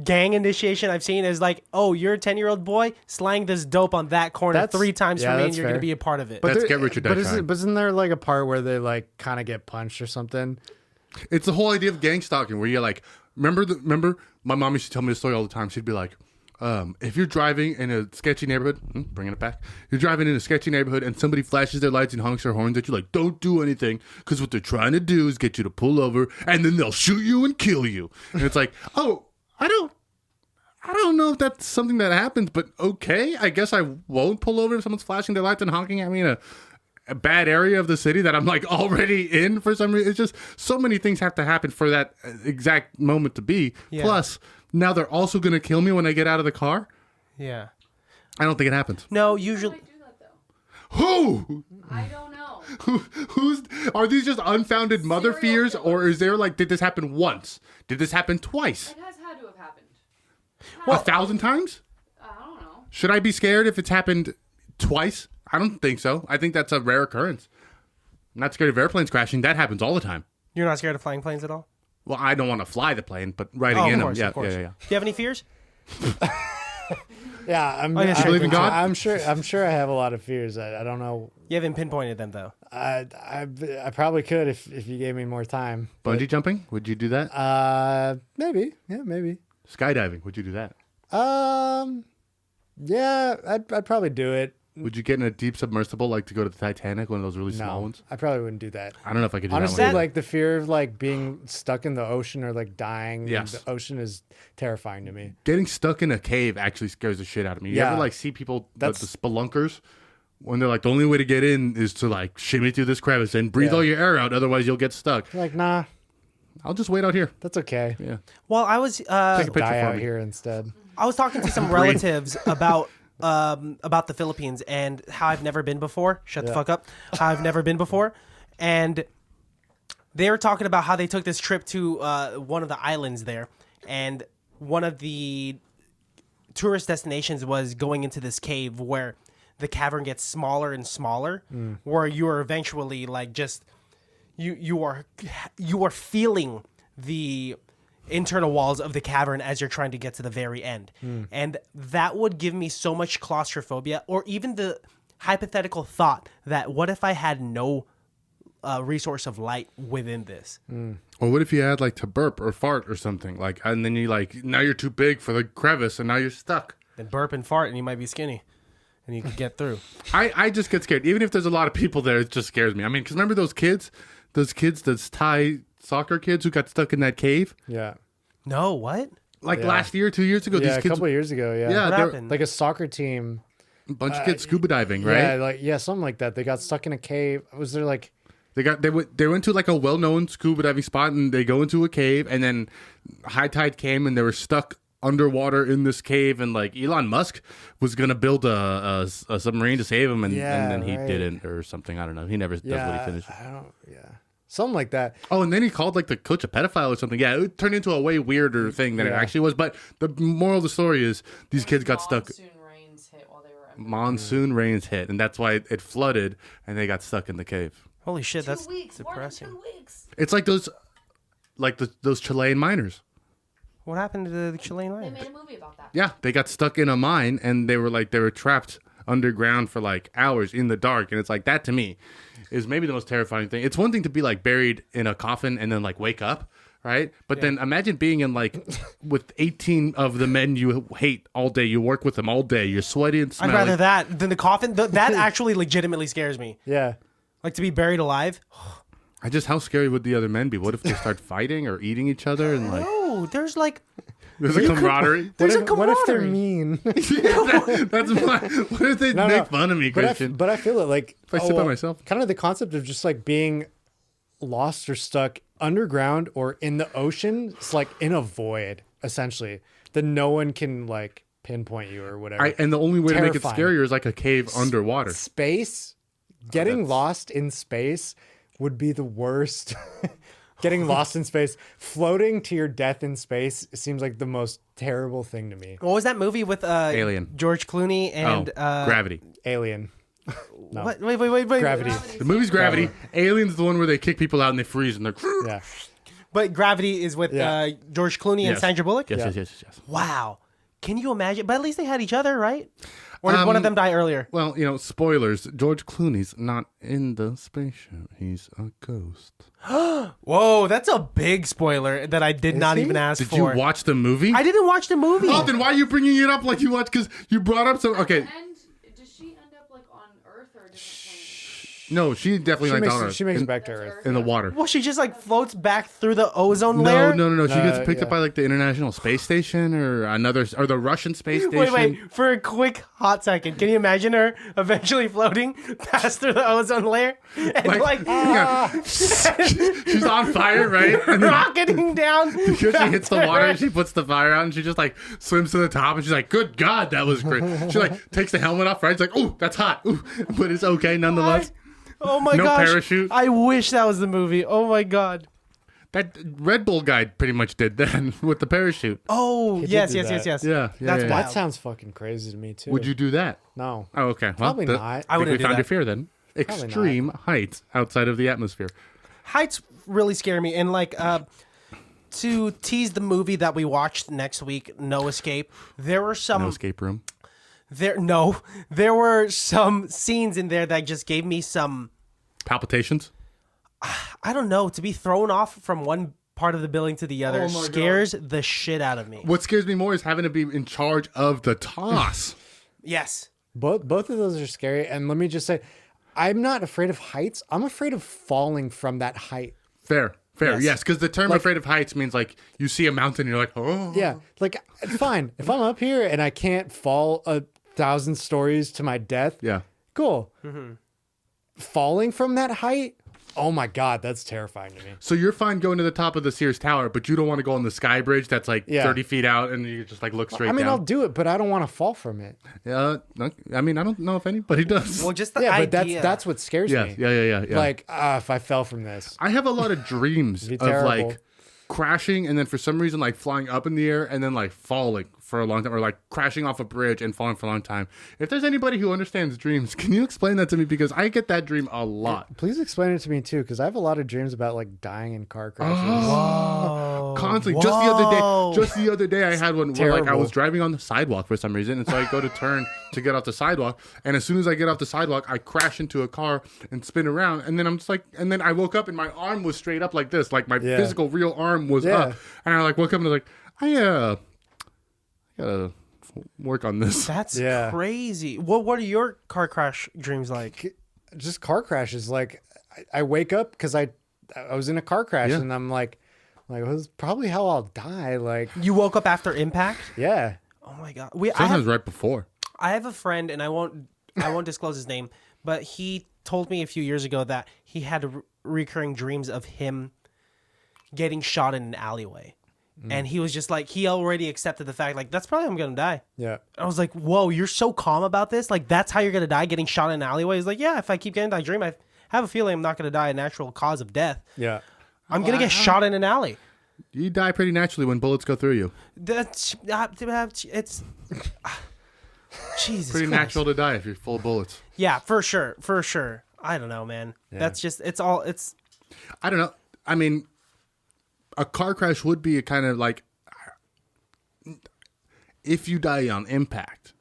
[SPEAKER 5] gang initiation I've seen is like, oh, you're a 10-year-old boy slang this dope on that corner
[SPEAKER 3] That's-
[SPEAKER 5] 3 times
[SPEAKER 3] yeah,
[SPEAKER 5] for me, and
[SPEAKER 3] that's
[SPEAKER 5] you're gonna
[SPEAKER 3] fair.
[SPEAKER 5] be a part of it.
[SPEAKER 2] That's
[SPEAKER 3] there-
[SPEAKER 2] Get Rich or Die
[SPEAKER 3] but
[SPEAKER 2] Trying.
[SPEAKER 3] isn't there like a part where they like kind of get punched or something?
[SPEAKER 2] It's the whole idea of gang stalking, where you're like, remember, my mom used to tell me this story all the time. She'd be like, if you're driving in a sketchy neighborhood, bringing it back, you're driving in a sketchy neighborhood and somebody flashes their lights and honks their horns at you, like, don't do anything, because what they're trying to do is get you to pull over, and then they'll shoot you and kill you. And it's like, oh, I don't know if that's something that happens, but okay, I guess I won't pull over if someone's flashing their lights and honking at me in a bad area of the city that I'm like already in for some reason. It's just so many things have to happen for that exact moment to be.
[SPEAKER 5] Yeah.
[SPEAKER 2] Plus, now they're also going to kill me when I get out of the car.
[SPEAKER 5] yeah.
[SPEAKER 2] I don't think it happens.
[SPEAKER 5] No,
[SPEAKER 4] How
[SPEAKER 5] usually
[SPEAKER 4] might do that though?
[SPEAKER 2] Who?
[SPEAKER 4] I don't know.
[SPEAKER 2] Who's? Are these just unfounded mother
[SPEAKER 4] Serial
[SPEAKER 2] fears, or
[SPEAKER 4] killers.
[SPEAKER 2] is there like, did this happen once? Did this happen twice?
[SPEAKER 4] It has had to have happened.
[SPEAKER 2] 1,000 times?
[SPEAKER 4] I don't know.
[SPEAKER 2] Should I be scared if it's happened twice? I don't think so. I think that's a rare occurrence. I'm not scared of airplanes crashing. That happens all the time.
[SPEAKER 5] you're not scared of flying planes at all?
[SPEAKER 2] Well, I don't want to fly the plane, but riding
[SPEAKER 5] Oh,
[SPEAKER 2] in
[SPEAKER 5] of
[SPEAKER 2] them,
[SPEAKER 5] course,
[SPEAKER 2] yeah,
[SPEAKER 5] of course.
[SPEAKER 2] yeah.
[SPEAKER 5] Do you have any fears?
[SPEAKER 3] Yeah, I'm.
[SPEAKER 5] Oh, yeah, sure.
[SPEAKER 3] I
[SPEAKER 5] Believe in
[SPEAKER 2] God?
[SPEAKER 3] I'm sure. I have a lot of fears. I don't know.
[SPEAKER 5] You haven't pinpointed them though.
[SPEAKER 3] I probably could if you gave me more time.
[SPEAKER 2] Bungee jumping? Would you do that?
[SPEAKER 3] Maybe. Yeah, maybe.
[SPEAKER 2] Skydiving? Would you do that?
[SPEAKER 3] Yeah, I'd probably do it.
[SPEAKER 2] Would you get in a deep submersible like to go to the Titanic, one of those really small
[SPEAKER 3] No,
[SPEAKER 2] ones?
[SPEAKER 3] I probably wouldn't do that.
[SPEAKER 2] I don't know if I could do
[SPEAKER 3] Honestly,
[SPEAKER 2] that one.
[SPEAKER 3] like the fear of like being stuck in the ocean or like dying in
[SPEAKER 2] Yes.
[SPEAKER 3] the ocean is terrifying to me.
[SPEAKER 2] Getting stuck in a cave actually scares the shit out of me. You
[SPEAKER 3] Yeah.
[SPEAKER 2] ever like see people, the
[SPEAKER 3] That's-
[SPEAKER 2] spelunkers, when they're like, the only way to get in is to like shimmy through this crevice and breathe
[SPEAKER 3] Yeah.
[SPEAKER 2] all your air out, otherwise you'll get stuck.
[SPEAKER 3] Like, nah,
[SPEAKER 2] I'll just wait out here.
[SPEAKER 3] that's okay.
[SPEAKER 2] Yeah.
[SPEAKER 5] Well, I was
[SPEAKER 2] Take a picture
[SPEAKER 3] Die
[SPEAKER 2] for
[SPEAKER 3] out
[SPEAKER 2] me.
[SPEAKER 3] here instead.
[SPEAKER 5] I was talking to some relatives about the Philippines and how I've never been before. Shut the
[SPEAKER 3] Yeah.
[SPEAKER 5] fuck up. How I've never been before, and they were talking about how they took this trip to one of the islands there, and one of the tourist destinations was going into this cave where the cavern gets smaller and smaller, where you are eventually like just you are feeling the internal walls of the cavern as you're trying to get to the very end. And that would give me so much claustrophobia, or even the hypothetical thought that what if I had no resource of light within this?
[SPEAKER 2] Or what if you had like to burp or fart or something, like, and then you like, now you're too big for the crevice and now you're stuck.
[SPEAKER 5] Then burp and fart and you might be skinny and you could get through.
[SPEAKER 2] I just get scared. Even if there's a lot of people there, it just scares me. I mean, because remember those kids, those Thai soccer kids who got stuck in that cave?
[SPEAKER 3] Yeah.
[SPEAKER 5] No, what?
[SPEAKER 2] Like
[SPEAKER 3] Yeah.
[SPEAKER 2] last year, 2 years ago,
[SPEAKER 3] Yeah,
[SPEAKER 2] these
[SPEAKER 3] a
[SPEAKER 2] kids,
[SPEAKER 3] couple of years ago. Yeah.
[SPEAKER 2] yeah,
[SPEAKER 5] What
[SPEAKER 2] they're
[SPEAKER 5] happened?
[SPEAKER 3] Like a soccer team.
[SPEAKER 2] a bunch of kids scuba diving, right?
[SPEAKER 3] Yeah, something like that. They got stuck in a cave. Was there like?
[SPEAKER 2] They went to like a well-known scuba diving spot, and they go into a cave, and then high tide came, and they were stuck underwater in this cave, and like Elon Musk was gonna build a submarine to save him, and then he
[SPEAKER 3] right.
[SPEAKER 2] didn't or something. I don't know. He never does what he finished.
[SPEAKER 3] I don't. Yeah. Something like that.
[SPEAKER 2] Oh, and then he called like the coach a pedophile or something. Yeah, it turned into a way weirder thing than it
[SPEAKER 3] Yeah.
[SPEAKER 2] actually was. But the moral of the story is these kids got stuck.
[SPEAKER 4] Monsoon rains hit while they were
[SPEAKER 2] monsoon rains hit, and that's why it flooded, and they got stuck in the cave.
[SPEAKER 5] Holy shit, that's
[SPEAKER 4] 2 weeks.
[SPEAKER 5] depressing.
[SPEAKER 4] More than 2 weeks.
[SPEAKER 2] It's like those Chilean miners.
[SPEAKER 5] What happened to the Chilean
[SPEAKER 4] They
[SPEAKER 5] mine?
[SPEAKER 4] made a movie about that.
[SPEAKER 2] Yeah, they got stuck in a mine, and they were trapped underground for like hours in the dark, and it's like that to me is maybe the most terrifying thing. It's one thing to be like buried in a coffin and then like wake up, right? But then imagine being in like with 18 of the men you hate all day. You work with them all day. You're sweaty and
[SPEAKER 5] I'd
[SPEAKER 2] smelly.
[SPEAKER 5] rather that than the coffin. That actually legitimately scares me.
[SPEAKER 3] Yeah.
[SPEAKER 5] Like to be buried alive.
[SPEAKER 2] How scary would the other men be? What if they start fighting or eating each other and like
[SPEAKER 5] Oh, there's like
[SPEAKER 2] there's a camaraderie?
[SPEAKER 5] there's a
[SPEAKER 3] What if they're
[SPEAKER 5] camaraderie.
[SPEAKER 3] mean?
[SPEAKER 2] That's my. What if they make fun of me,
[SPEAKER 3] But
[SPEAKER 2] Christian?
[SPEAKER 3] but I feel it like
[SPEAKER 2] If I sit by myself.
[SPEAKER 3] kind of the concept of just like being lost or stuck underground or in the ocean. It's like in a void, essentially, that no one can like pinpoint you or whatever.
[SPEAKER 2] And the only way to make it
[SPEAKER 3] Terrifying.
[SPEAKER 2] scarier is like a cave underwater.
[SPEAKER 3] Space, getting lost in space would be the worst. Getting lost in space, floating to your death in space seems like the most terrible thing to me.
[SPEAKER 5] What was that movie with
[SPEAKER 2] Alien.
[SPEAKER 5] George Clooney and
[SPEAKER 2] Gravity.
[SPEAKER 3] Alien. No.
[SPEAKER 5] What? Wait.
[SPEAKER 3] Gravity.
[SPEAKER 2] The movie's Gravity. Alien's the one where they kick people out and they freeze and they're.
[SPEAKER 3] Yeah.
[SPEAKER 5] But Gravity is with
[SPEAKER 3] Yeah.
[SPEAKER 5] George Clooney and
[SPEAKER 2] Yes.
[SPEAKER 5] Sandra Bullock.
[SPEAKER 2] Yes.
[SPEAKER 5] Wow. Can you imagine? But at least they had each other, right? Or did one of them die earlier?
[SPEAKER 2] Well, spoilers. George Clooney's not in the spaceship. He's a ghost.
[SPEAKER 5] Whoa, that's a big spoiler that I did not
[SPEAKER 3] he?
[SPEAKER 5] even ask
[SPEAKER 2] Did
[SPEAKER 5] for.
[SPEAKER 2] you watch the movie?
[SPEAKER 5] I didn't watch the movie.
[SPEAKER 2] Oh, then why are you bringing it up like you watched? Because you brought up some. Okay,
[SPEAKER 4] And does she end up like on Earth or a different planet?
[SPEAKER 2] no, she definitely went down
[SPEAKER 3] She makes
[SPEAKER 2] in,
[SPEAKER 3] it back to Earth.
[SPEAKER 2] in the water.
[SPEAKER 5] Well, she just like floats back through the ozone layer.
[SPEAKER 2] No. She gets picked up
[SPEAKER 3] yeah.
[SPEAKER 2] by like the International Space Station or the Russian Space Station.
[SPEAKER 5] Wait. For a quick hot second, can you imagine her eventually floating past through the ozone layer and like
[SPEAKER 2] yeah. She's on fire, right? And then
[SPEAKER 5] rocketing down?
[SPEAKER 2] because she hits the water and she puts the fire out and she just like swims to the top and she's like, "Good God, that was great." She like takes the helmet off, right? She's like, "Oh, that's hot," ooh, but it's okay nonetheless.
[SPEAKER 5] Oh my
[SPEAKER 2] No
[SPEAKER 5] gosh!
[SPEAKER 2] parachute.
[SPEAKER 5] I wish that was the movie. Oh my god.
[SPEAKER 2] That Red Bull guy pretty much did that with the parachute.
[SPEAKER 5] Oh
[SPEAKER 3] did
[SPEAKER 5] yes.
[SPEAKER 3] do that.
[SPEAKER 5] Yes.
[SPEAKER 2] Yeah,
[SPEAKER 5] That's
[SPEAKER 2] yeah.
[SPEAKER 5] wild.
[SPEAKER 3] That sounds fucking crazy to me too.
[SPEAKER 2] Would you do that?
[SPEAKER 3] No.
[SPEAKER 2] Oh, okay. Well,
[SPEAKER 3] Probably not.
[SPEAKER 2] I
[SPEAKER 5] I
[SPEAKER 2] think
[SPEAKER 5] wouldn't
[SPEAKER 2] we
[SPEAKER 5] do
[SPEAKER 2] found
[SPEAKER 5] that.
[SPEAKER 2] your fear then. Extreme heights outside of the atmosphere.
[SPEAKER 5] Heights really scare me, and like to tease the movie that we watched next week, No Escape. There were some
[SPEAKER 2] No escape room.
[SPEAKER 5] there were some scenes in there that just gave me some,
[SPEAKER 2] Palpitations.
[SPEAKER 5] I don't know, to be thrown off from one part of the building to the other
[SPEAKER 2] Oh my
[SPEAKER 5] scares the shit out of me.
[SPEAKER 2] What scares me more is having to be in charge of the toss.
[SPEAKER 5] Yes.
[SPEAKER 3] Both of those are scary. And let me just say, I'm not afraid of heights. I'm afraid of falling from that height.
[SPEAKER 2] Fair. Yes, because the term afraid of heights means like you see a mountain and you're like, oh.
[SPEAKER 3] Yeah. Like, fine. If I'm up here and I can't fall 1,000 stories to my death,
[SPEAKER 2] Yeah.
[SPEAKER 3] cool. Falling from that height, oh my God, that's terrifying to me.
[SPEAKER 2] So you're fine going to the top of the Sears Tower, but you don't want to go on the sky bridge that's like
[SPEAKER 3] Yeah.
[SPEAKER 2] 30 feet out and you just like look straight
[SPEAKER 3] I mean,
[SPEAKER 2] down.
[SPEAKER 3] I'll do it, but I don't want to fall from it.
[SPEAKER 2] I mean, I don't know if anybody does.
[SPEAKER 5] Well, just the
[SPEAKER 3] Yeah, but
[SPEAKER 5] idea.
[SPEAKER 3] that's what scares
[SPEAKER 2] yeah,
[SPEAKER 3] me.
[SPEAKER 2] yeah.
[SPEAKER 3] Like, if I fell from this.
[SPEAKER 2] I have a lot of dreams
[SPEAKER 3] Be
[SPEAKER 2] of
[SPEAKER 3] terrible.
[SPEAKER 2] like crashing and then for some reason like flying up in the air and then like falling for a long time or like crashing off a bridge and falling for a long time. If there's anybody who understands dreams, can you explain that to me? Because I get that dream a lot.
[SPEAKER 3] Please explain it to me too, because I have a lot of dreams about like dying in car crashes.
[SPEAKER 5] Oh,
[SPEAKER 2] Constantly.
[SPEAKER 5] whoa.
[SPEAKER 2] Just the other day I had one where like I
[SPEAKER 3] terrible.
[SPEAKER 2] was driving on the sidewalk for some reason and so I go to turn to get off the sidewalk and as soon as I get off the sidewalk I crash into a car and spin around and then I'm just like and then I woke up and my arm was straight up like this, like my
[SPEAKER 3] Yeah.
[SPEAKER 2] physical real arm was
[SPEAKER 3] Yeah.
[SPEAKER 2] up and I like woke up and I was like I gotta work on this.
[SPEAKER 5] That's
[SPEAKER 3] Yeah.
[SPEAKER 5] crazy. What are your car crash dreams like?
[SPEAKER 3] Just car crashes. Like, I wake up because I was in a car crash
[SPEAKER 2] Yeah.
[SPEAKER 3] and I'm like, well, this is probably how I'll die. Like,
[SPEAKER 5] You woke up after impact?
[SPEAKER 3] yeah.
[SPEAKER 5] Oh my god.
[SPEAKER 2] Sometimes right before.
[SPEAKER 5] I have a friend, and I won't disclose his name, but he told me a few years ago that he had recurring dreams of him getting shot in an alleyway, and he was just like, he already accepted the fact, like, that's probably how I'm gonna die.
[SPEAKER 3] Yeah.
[SPEAKER 5] I was like, whoa, you're so calm about this? Like, that's how you're gonna die, getting shot in an alleyway? He's like, yeah, if I keep getting that dream, I have a feeling I'm not gonna die a natural cause of death.
[SPEAKER 3] Yeah.
[SPEAKER 5] I'm gonna get shot in an alley.
[SPEAKER 2] You die pretty naturally when bullets go through you.
[SPEAKER 5] That's it's. Jesus
[SPEAKER 2] Pretty
[SPEAKER 5] Christ.
[SPEAKER 2] natural to die if you're full of bullets.
[SPEAKER 5] Yeah, for sure. I don't know, man.
[SPEAKER 2] Yeah.
[SPEAKER 5] That's just it's
[SPEAKER 2] I don't know. I mean, a car crash would be a kind of like if you die on impact.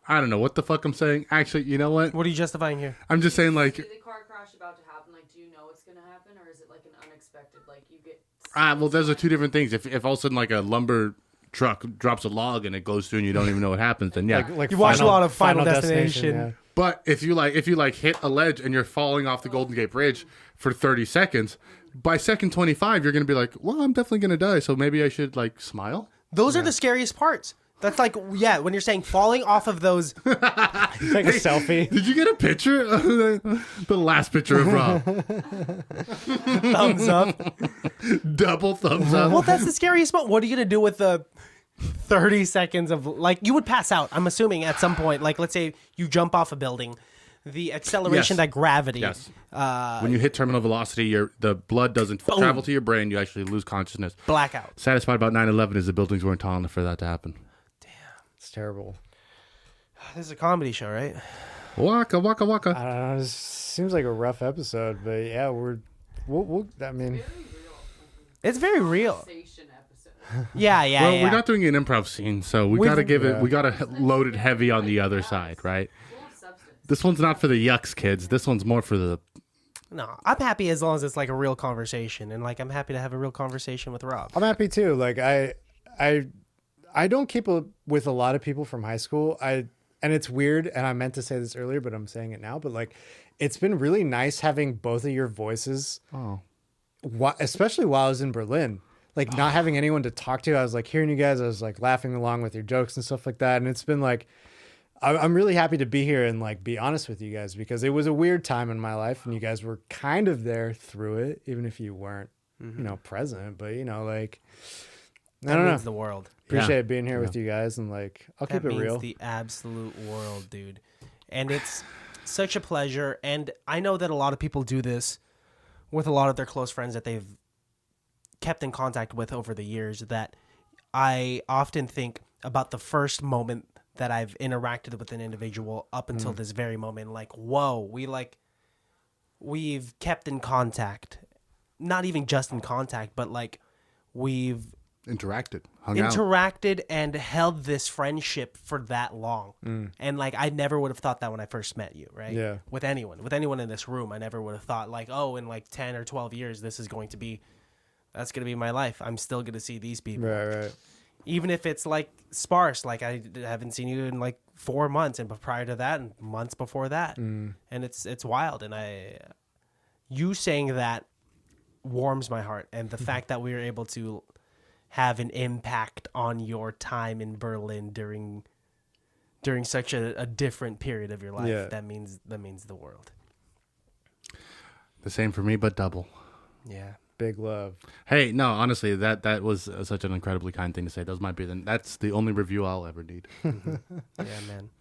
[SPEAKER 2] I don't know what the fuck I'm saying. Actually, you know what?
[SPEAKER 5] what are you justifying here?
[SPEAKER 2] I'm just saying like
[SPEAKER 4] Is the car crash about to happen? Like, do you know it's gonna happen, or is it like an unexpected? Like, you get.
[SPEAKER 2] well, those are two different things. If all of a sudden like a lumber truck drops a log and it goes through and you don't even know what happens, then yeah.
[SPEAKER 3] Like
[SPEAKER 5] You watch a lot of Final Destination.
[SPEAKER 3] yeah.
[SPEAKER 2] But if you hit a ledge and you're falling off the Golden Gate Bridge for 30 seconds, by second 25 you're gonna be like, well, I'm definitely gonna die, so maybe I should like smile.
[SPEAKER 5] Those are the scariest parts. That's like, yeah, when you're saying falling off of those.
[SPEAKER 3] Take a selfie.
[SPEAKER 2] Did you get a picture of the last picture of Rob?
[SPEAKER 5] Thumbs up.
[SPEAKER 2] Double thumbs up.
[SPEAKER 5] Well, that's the scariest part. What are you going to do with the 30 seconds of, like, you would pass out, I'm assuming, at some point. Like, let's say you jump off a building. The acceleration,
[SPEAKER 2] Yes.
[SPEAKER 5] that gravity.
[SPEAKER 2] Yes. When you hit terminal velocity, the blood doesn't travel to your brain. You actually lose consciousness.
[SPEAKER 5] Blackout.
[SPEAKER 2] Saddest part about 9/11 is the buildings weren't tall enough for that to happen.
[SPEAKER 3] It's terrible.
[SPEAKER 5] This is a comedy show, right?
[SPEAKER 2] Waka waka waka.
[SPEAKER 3] I don't know. This seems like a rough episode, but yeah, we'll I mean,
[SPEAKER 5] It's very real.
[SPEAKER 4] Conversation episode.
[SPEAKER 5] Yeah.
[SPEAKER 2] Well, we're not doing an improv scene, so we gotta give it. We gotta load it heavy on the other side, right?
[SPEAKER 4] Full of substance.
[SPEAKER 2] This one's not for the yucks, kids. This one's more for the.
[SPEAKER 5] No, I'm happy as long as it's like a real conversation, and like I'm happy to have a real conversation with Rob.
[SPEAKER 3] I'm happy too. Like I don't keep with a lot of people from high school. And it's weird, and I meant to say this earlier, but I'm saying it now. But like, it's been really nice having both of your voices.
[SPEAKER 2] Oh.
[SPEAKER 3] Especially while I was in Berlin, like not having anyone to talk to. I was like hearing you guys. I was like laughing along with your jokes and stuff like that. And it's been like, I'm really happy to be here and like be honest with you guys, because it was a weird time in my life, and you guys were kind of there through it, even if you weren't, present. But like, I don't know.
[SPEAKER 5] The world.
[SPEAKER 3] Appreciate being here with you guys, and like I'll keep it real.
[SPEAKER 5] The absolute world, dude. And it's such a pleasure. And I know that a lot of people do this with a lot of their close friends that they've kept in contact with over the years, that I often think about the first moment that I've interacted with an individual up until this very moment. Like, whoa, we've kept in contact. Not even just in contact, but like we've
[SPEAKER 2] Interacted, hung out.
[SPEAKER 5] and held this friendship for that long. And like I never would have thought that when I first met you, right?
[SPEAKER 3] Yeah.
[SPEAKER 5] With anyone in this room, I never would have thought like, oh, in like 10 or 12 years that's going to be my life. I'm still going to see these people.
[SPEAKER 3] Right.
[SPEAKER 5] Even if it's like sparse, like I haven't seen you in like 4 months, and prior to that and months before that. And it's wild, and you saying that warms my heart, and the fact that we were able to have an impact on your time in Berlin during such a different period of your life.
[SPEAKER 3] Yeah.
[SPEAKER 5] That means the world.
[SPEAKER 2] The same for me, but double.
[SPEAKER 5] Yeah.
[SPEAKER 3] Big love.
[SPEAKER 2] Hey, no, honestly, that was such an incredibly kind thing to say. That's the only review I'll ever need.
[SPEAKER 5] Yeah, man.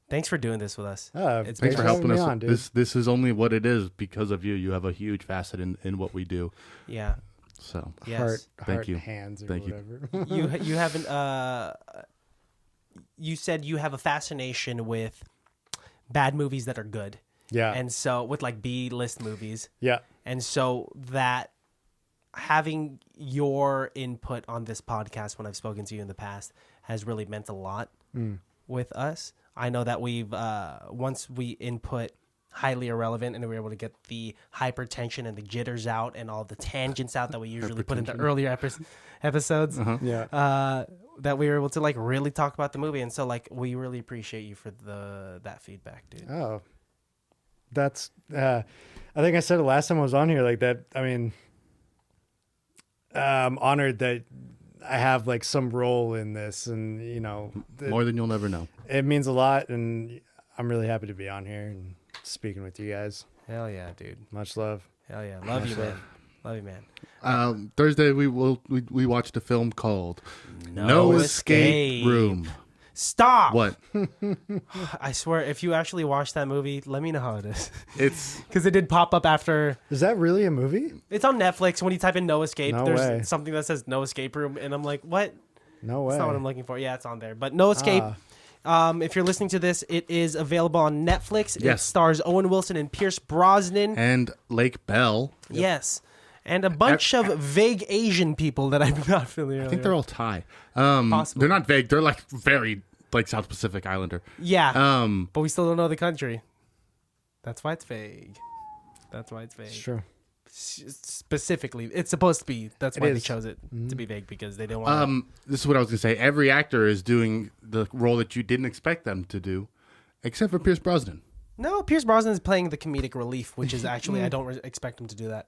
[SPEAKER 5] Thanks for doing this with us.
[SPEAKER 3] It's
[SPEAKER 2] Thanks for helping
[SPEAKER 3] me
[SPEAKER 2] us.
[SPEAKER 3] on, dude.
[SPEAKER 2] This is only what it is because of you. You have a huge facet in what we do.
[SPEAKER 5] Yeah.
[SPEAKER 2] So
[SPEAKER 5] Yes.
[SPEAKER 2] Thank you.
[SPEAKER 3] Hands or
[SPEAKER 2] Thank you.
[SPEAKER 3] whatever.
[SPEAKER 5] You haven't you said you have a fascination with bad movies that are good.
[SPEAKER 3] Yeah.
[SPEAKER 5] And so with like B-list movies.
[SPEAKER 3] Yeah.
[SPEAKER 5] And so that having your input on this podcast when I've spoken to you in the past has really meant a lot with us. I know that we've once we input highly irrelevant and we were able to get the hypertension and the jitters out and all the tangents out that we usually put in the earlier episodes.
[SPEAKER 3] Yeah.
[SPEAKER 5] That we were able to like really talk about the movie, and so like we really appreciate you for that feedback, dude.
[SPEAKER 3] Oh, that's. I think I said it last time I was on here. Like that. I mean, I'm honored that I have like some role in this, and
[SPEAKER 2] More than you'll never know.
[SPEAKER 3] it means a lot, and I'm really happy to be on here and speaking with you guys.
[SPEAKER 5] Hell yeah, dude.
[SPEAKER 3] Much love.
[SPEAKER 5] Hell yeah. Love you, man. Love you, man.
[SPEAKER 2] Thursday we watched a film called
[SPEAKER 5] No
[SPEAKER 2] Escape
[SPEAKER 5] Escape.
[SPEAKER 2] Room.
[SPEAKER 5] Stop.
[SPEAKER 2] What?
[SPEAKER 5] I swear, if you actually watch that movie, let me know how it is.
[SPEAKER 2] It's
[SPEAKER 5] Because it did pop up after.
[SPEAKER 3] Is that really a movie?
[SPEAKER 5] It's on Netflix. When you type in No Escape,
[SPEAKER 3] No
[SPEAKER 5] there's
[SPEAKER 3] way.
[SPEAKER 5] something that says No Escape Room. And I'm like, what?
[SPEAKER 3] No way.
[SPEAKER 5] That's not what I'm looking for. Yeah, it's on there. But No Escape If you're listening to this, it is available on Netflix. It
[SPEAKER 2] Yes.
[SPEAKER 5] stars Owen Wilson and Pierce Brosnan.
[SPEAKER 2] And Lake Bell.
[SPEAKER 5] Yes. And a bunch of vague Asian people that I'm not familiar with.
[SPEAKER 2] I think they're all Thai.
[SPEAKER 5] Possibly.
[SPEAKER 2] They're not vague. They're like very like South Pacific Islander.
[SPEAKER 5] Yeah. But we still don't know the country. That's why it's vague.
[SPEAKER 3] It's true.
[SPEAKER 5] Specifically, it's supposed to be. That's why they
[SPEAKER 3] is.
[SPEAKER 5] chose it to be vague, because they didn't want
[SPEAKER 2] This is what I was gonna say. Every actor is doing the role that you didn't expect them to do, except for Pierce Brosnan.
[SPEAKER 5] No, Pierce Brosnan is playing the comedic relief, which is actually I don't expect him to do that.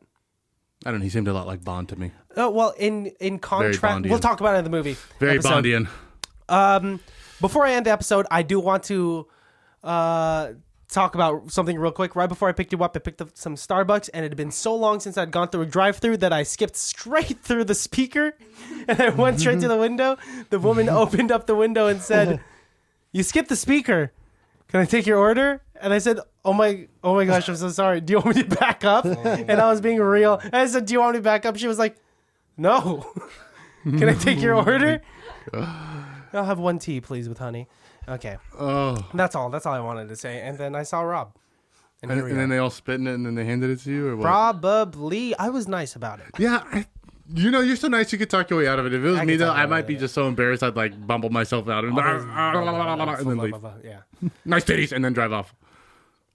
[SPEAKER 2] I don't know. He seemed a lot like Bond to me.
[SPEAKER 5] Oh well, in contrast,
[SPEAKER 2] Bondian.
[SPEAKER 5] we'll talk about it in the movie.
[SPEAKER 2] Very
[SPEAKER 5] episode.
[SPEAKER 2] Bondian.
[SPEAKER 5] Before I end the episode, I do want to talk about something real quick. Right before I picked you up, I picked up some Starbucks, and it had been so long since I'd gone through a drive-thru that I skipped straight through the speaker, and I went straight to the window. The woman opened up the window and said, "You skipped the speaker. Can I take your order?" And I said, oh my gosh, I'm so sorry. Do you want me to back up?" And I was being real. And I said, "Do you want me to back up?" She was like, "No." "Can I take your order?" "I'll have one tea, please, with honey." Okay.
[SPEAKER 2] Oh.
[SPEAKER 5] That's all I wanted to say. And then I saw Rob. And here we
[SPEAKER 2] And then
[SPEAKER 5] are.
[SPEAKER 2] they all spit in it, and then they handed it to you, or what?
[SPEAKER 5] Probably. I was nice about it.
[SPEAKER 2] Yeah. You're so nice. You could talk your way out of it. If it was
[SPEAKER 5] I
[SPEAKER 2] me,
[SPEAKER 5] could
[SPEAKER 2] though,
[SPEAKER 5] talk
[SPEAKER 2] I
[SPEAKER 5] my way
[SPEAKER 2] might be
[SPEAKER 5] out.
[SPEAKER 2] just so embarrassed I'd like bumble myself out and then leave.
[SPEAKER 5] Yeah.
[SPEAKER 2] Nice titties, and then drive off.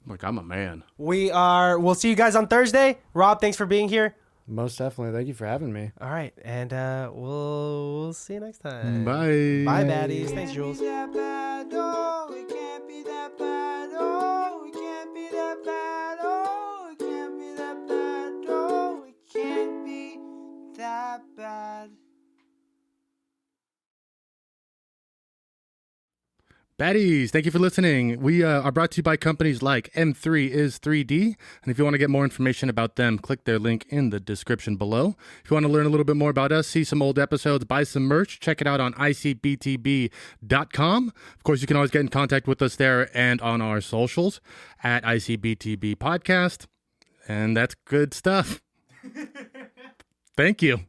[SPEAKER 2] Like, I'm a man.
[SPEAKER 5] We'll see you guys on Thursday. Rob, thanks for being here.
[SPEAKER 3] Most definitely. Thank you for having me.
[SPEAKER 5] All right. And we'll see you next time.
[SPEAKER 2] Bye.
[SPEAKER 5] Bye, baddies. Thanks, Jules.
[SPEAKER 1] That bad, oh, it can't be that bad, oh, it can't be that bad, oh, it can't be that bad, oh, it can't be that bad.
[SPEAKER 2] Baddies, thank you for listening. We are brought to you by companies like M3 is 3D. And if you want to get more information about them, click their link in the description below. If you want to learn a little bit more about us, see some old episodes, buy some merch, check it out on ICBTB.com. Of course, you can always get in contact with us there and on our socials at ICBTB Podcast. And that's good stuff. Thank you.